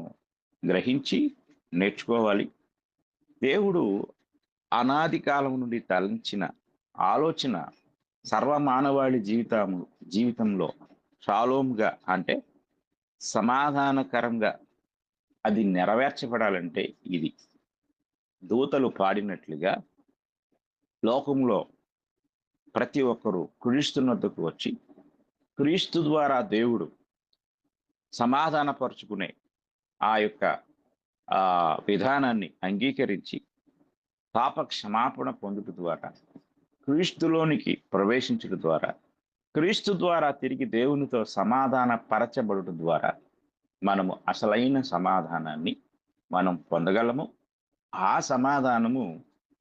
గ్రహించి నేర్చుకోవాలి. దేవుడు అనాది కాలం నుండి తలంచిన ఆలోచన సర్వమానవాళి జీవితంలో షాలోంగా అంటే సమాధానకరంగా అది నెరవేర్చబడాలంటే ఇది దూతలు పాడినట్లుగా లోకంలో ప్రతి ఒక్కరూ క్రీస్తునొద్దకు వచ్చి క్రీస్తు ద్వారా దేవుడు సమాధానపరుచుకునే ఆ యొక్క విధానాన్ని అంగీకరించి పాప క్షమాపణ పొందుట ద్వారా, క్రీస్తులోనికి ప్రవేశించడం ద్వారా, క్రీస్తు ద్వారా తిరిగి దేవునితో సమాధాన పరచబడుట ద్వారా మనము అసలైన సమాధానాన్ని మనం పొందగలము. ఆ సమాధానము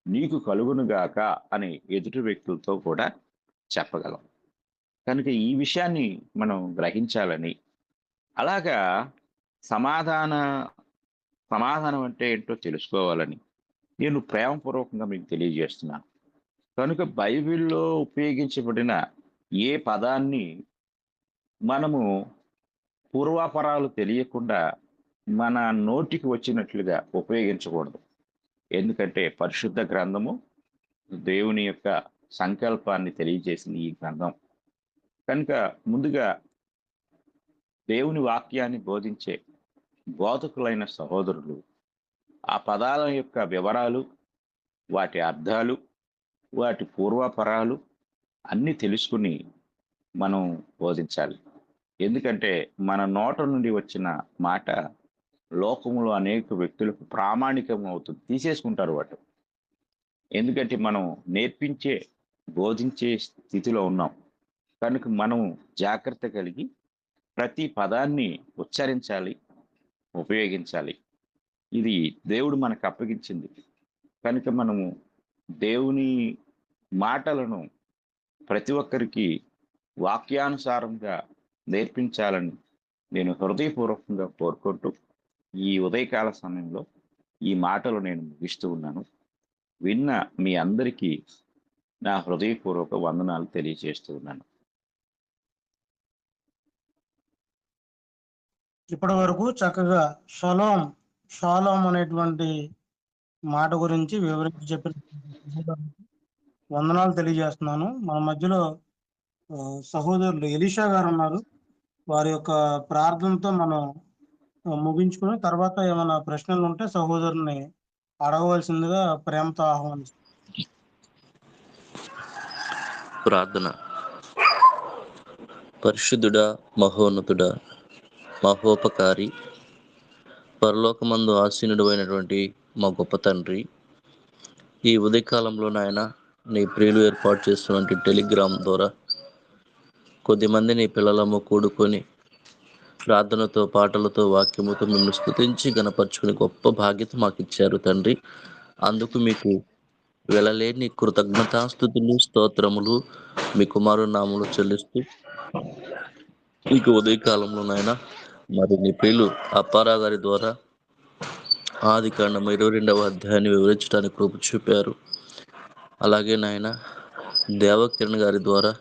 నీకు కలుగునుగాక అని ఎదుటి వ్యక్తులతో కూడా చెప్పగలం. కనుక ఈ విషయాన్ని మనం గ్రహించాలని, అలాగా సమాధానం అంటే ఏంటో తెలుసుకోవాలని నేను ప్రేమపూర్వకంగా మీకు తెలియజేస్తున్నాను. కనుక బైబిల్లో ఉపయోగించబడిన ఏ పదాన్ని మనము పూర్వాపరాలు తెలియకుండా మన నోటికి వచ్చినట్లుగా ఉపయోగించకూడదు. ఎందుకంటే పరిశుద్ధ గ్రంథము దేవుని యొక్క సంకల్పాన్ని తెలియజేసింది ఈ గ్రంథం. కనుక ముందుగా దేవుని వాక్యాన్ని బోధించే బోధకులైన సహోదరులు ఆ పదాల యొక్క వివరాలు, వాటి అర్థాలు, వాటి పూర్వాపరాలు అన్నీ తెలుసుకుని మనం బోధించాలి. ఎందుకంటే మన నోట నుండి వచ్చిన మాట లోకంలో అనేక వ్యక్తులకు ప్రామాణికం అవుతుంది, తీసేసుకుంటారు వాటి. ఎందుకంటే మనం నేర్పించే, బోధించే స్థితిలో ఉన్నాం. కనుక మనం జాగ్రత్త కలిగి ప్రతి పదాన్ని ఉచ్చరించాలి, ఉపయోగించాలి. ఇది దేవుడు మనకు అప్పగించింది. కనుక మనము దేవుని మాటలను ప్రతి ఒక్కరికి వాక్యానుసారంగా నేర్పించాలని నేను హృదయపూర్వకంగా కోరుకుంటూ ఈ ఉదయకాల సమయంలో ఈ మాటలు నేను ముగిస్తూ ఉన్నాను. విన్న మీ అందరికీ నా హృదయపూర్వక వందనాలు తెలియజేస్తూ ఉన్నాను. ఇప్పటి వరకు చక్కగా షాలోం అనేటువంటి మాట గురించి వివరించి చెప్పిన వందనాలు తెలియజేస్తున్నాను. మన మధ్యలో సహోదరులు ఎలీషా గారు ఉన్నారు. వారి యొక్క ప్రార్థనతో మనం ముగించుకుని తర్వాత ఏమైనా ప్రశ్నలు ఉంటే సహోదరుని అడగవలసిందిగా ప్రేమతో ఆహ్వానిస్తాం. ప్రార్థన. పరిశుద్ధుడా, మహోన్నతుడా, మహోపకారి, పరలోకమందు ఆసీనుడు అయినటువంటి మా గొప్ప తండ్రి, ఈ ఉదయకాలంలో నాయన నీ ప్రియులు ఏర్పాటు చేస్తున్నటువంటి టెలిగ్రామ్ ద్వారా కొద్దిమంది నీ పిల్లలము కూడుకొని ప్రార్థనతో, పాటలతో, వాక్యముతో మిమ్మల్ని స్తుతించి గణపరుచుకుని గొప్ప బాధ్యత మాకు ఇచ్చారు తండ్రి. అందుకు మీకు వెళ్ళలేని కృతజ్ఞతాస్తుతులు, స్తోత్రములు మీ కుమారుని నామములో చెల్లిస్తూ మీకు ఉదయకాలంలో నాయన మరి నీ ప్రియులు అప్పారావు గారి ద్వారా ఆదికాండం 22వ అధ్యాయాన్ని వివరించడానికి కృప చూపారు. అలాగే నాయన దేవకిరణ్ గారి ద్వారా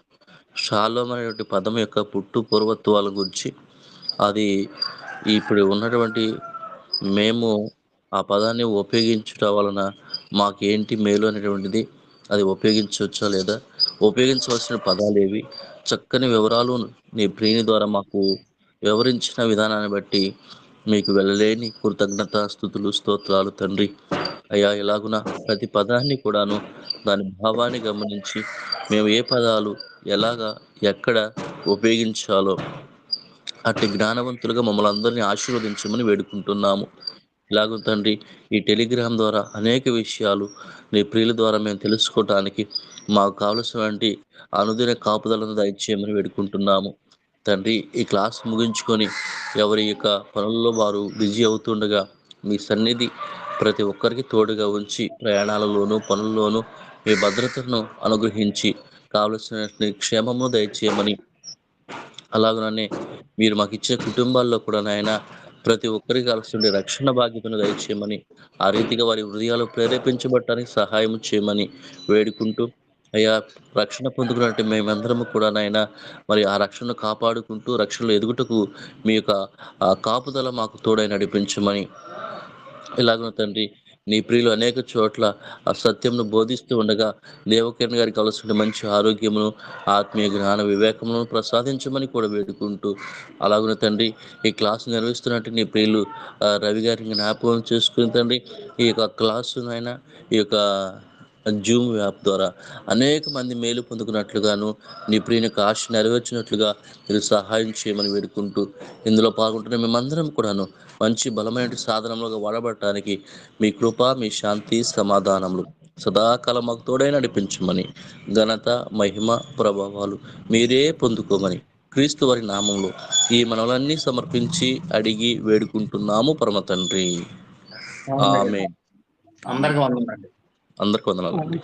షాలోం అనేటువంటి పదం యొక్క పుట్టు పూర్వత్వాల గురించి, అది ఇప్పుడు ఉన్నటువంటి మేము ఆ పదాన్ని ఉపయోగించడం వలన మాకేంటి మేలు అనేటువంటిది, అది ఉపయోగించవచ్చా లేదా, ఉపయోగించవలసిన పదాలు ఏవి, చక్కని వివరాలు నీ ప్రియుని ద్వారా మాకు వివరించిన విధానాన్ని బట్టి మీకు వెళ్ళలేని కృతజ్ఞత స్తుతులు, స్తోత్రాలు తండ్రి. అయ్యా, ఇలాగున ప్రతి పదాన్ని కూడాను దాని భావాన్ని గమనించి మేము ఏ పదాలు ఎలాగా ఎక్కడ ఉపయోగించాలో అట్టి జ్ఞానవంతులుగా మమ్మల్ని అందరినీ ఆశీర్వదించమని వేడుకుంటున్నాము. ఇలాగ తండ్రి, ఈ టెలిగ్రామ్ ద్వారా అనేక విషయాలు నీ ప్రియుల ద్వారా మేము తెలుసుకోవటానికి మాకు కావలసినటువంటి అనుదిన కాపుదలను దయచేయమని వేడుకుంటున్నాము తండ్రి. ఈ క్లాస్ ముగించుకొని ఎవరి యొక్క పనుల్లో వారు బిజీ అవుతుండగా మీ సన్నిధి ప్రతి ఒక్కరికి తోడుగా ఉంచి ప్రయాణాలలోనూ పనుల్లోనూ మీ భద్రతను అనుగ్రహించి కావలసిన క్షేమము దయచేయమని, అలాగనే మీరు మాకు ఇచ్చే కుటుంబాల్లో కూడా నాయన ప్రతి ఒక్కరికి కావాల్సిన రక్షణ బాధ్యతను దయచేయమని, ఆ రీతిగా వారి హృదయాలు ప్రేరేపించబడటానికి సహాయం చేయమని వేడుకుంటూ, అయ్యా రక్షణ పొందుకున్నట్టు మేమందరము కూడా నాయన మరి ఆ రక్షణను కాపాడుకుంటూ రక్షణలో ఎదుగుటకు మీ యొక్క కాపుదల మాకు తోడై నడిపించమని, ఇలాగ తండ్రి నీ ప్రియులు అనేక చోట్ల ఆ సత్యంను బోధిస్తూ ఉండగా దేవకిరణ్ గారికి కావలసిన మంచి ఆరోగ్యమును, ఆత్మీయ జ్ఞాన వివేకమును ప్రసాదించమని కూడా వేడుకుంటూ, అలాగున తండ్రి ఈ క్లాస్ నిర్వహిస్తున్నట్టు నీ ప్రియులు రవి గారిని జ్ఞాపకం చేసుకుని తండ్రి, ఈ యొక్క క్లాసునైనా ఈ యొక్క జూమ్ యాప్ ద్వారా అనేక మంది మేలు పొందుకున్నట్లుగాను, నీ ప్రియునికి ఆశ నెరవేర్చినట్లుగా మీరు సహాయం చేయమని వేడుకుంటూ, ఇందులో పాల్గొంటున్న మేమందరం కూడాను మంచి బలమైన సాధనంలోగా వాడబడటానికి మీ కృప, మీ శాంతి, సమాధానములు సదాకాలం మాకు తోడై నడిపించమని, ఘనత, మహిమ, ప్రభావాలు మీరే పొందుకోమని క్రీస్తు వారి నామంలో ఈ మనవలన్నీ సమర్పించి అడిగి వేడుకుంటున్నాము పరమ తండ్రి. ఆమె. అందరికీ వందనండి. అందరికి వందనాలండి.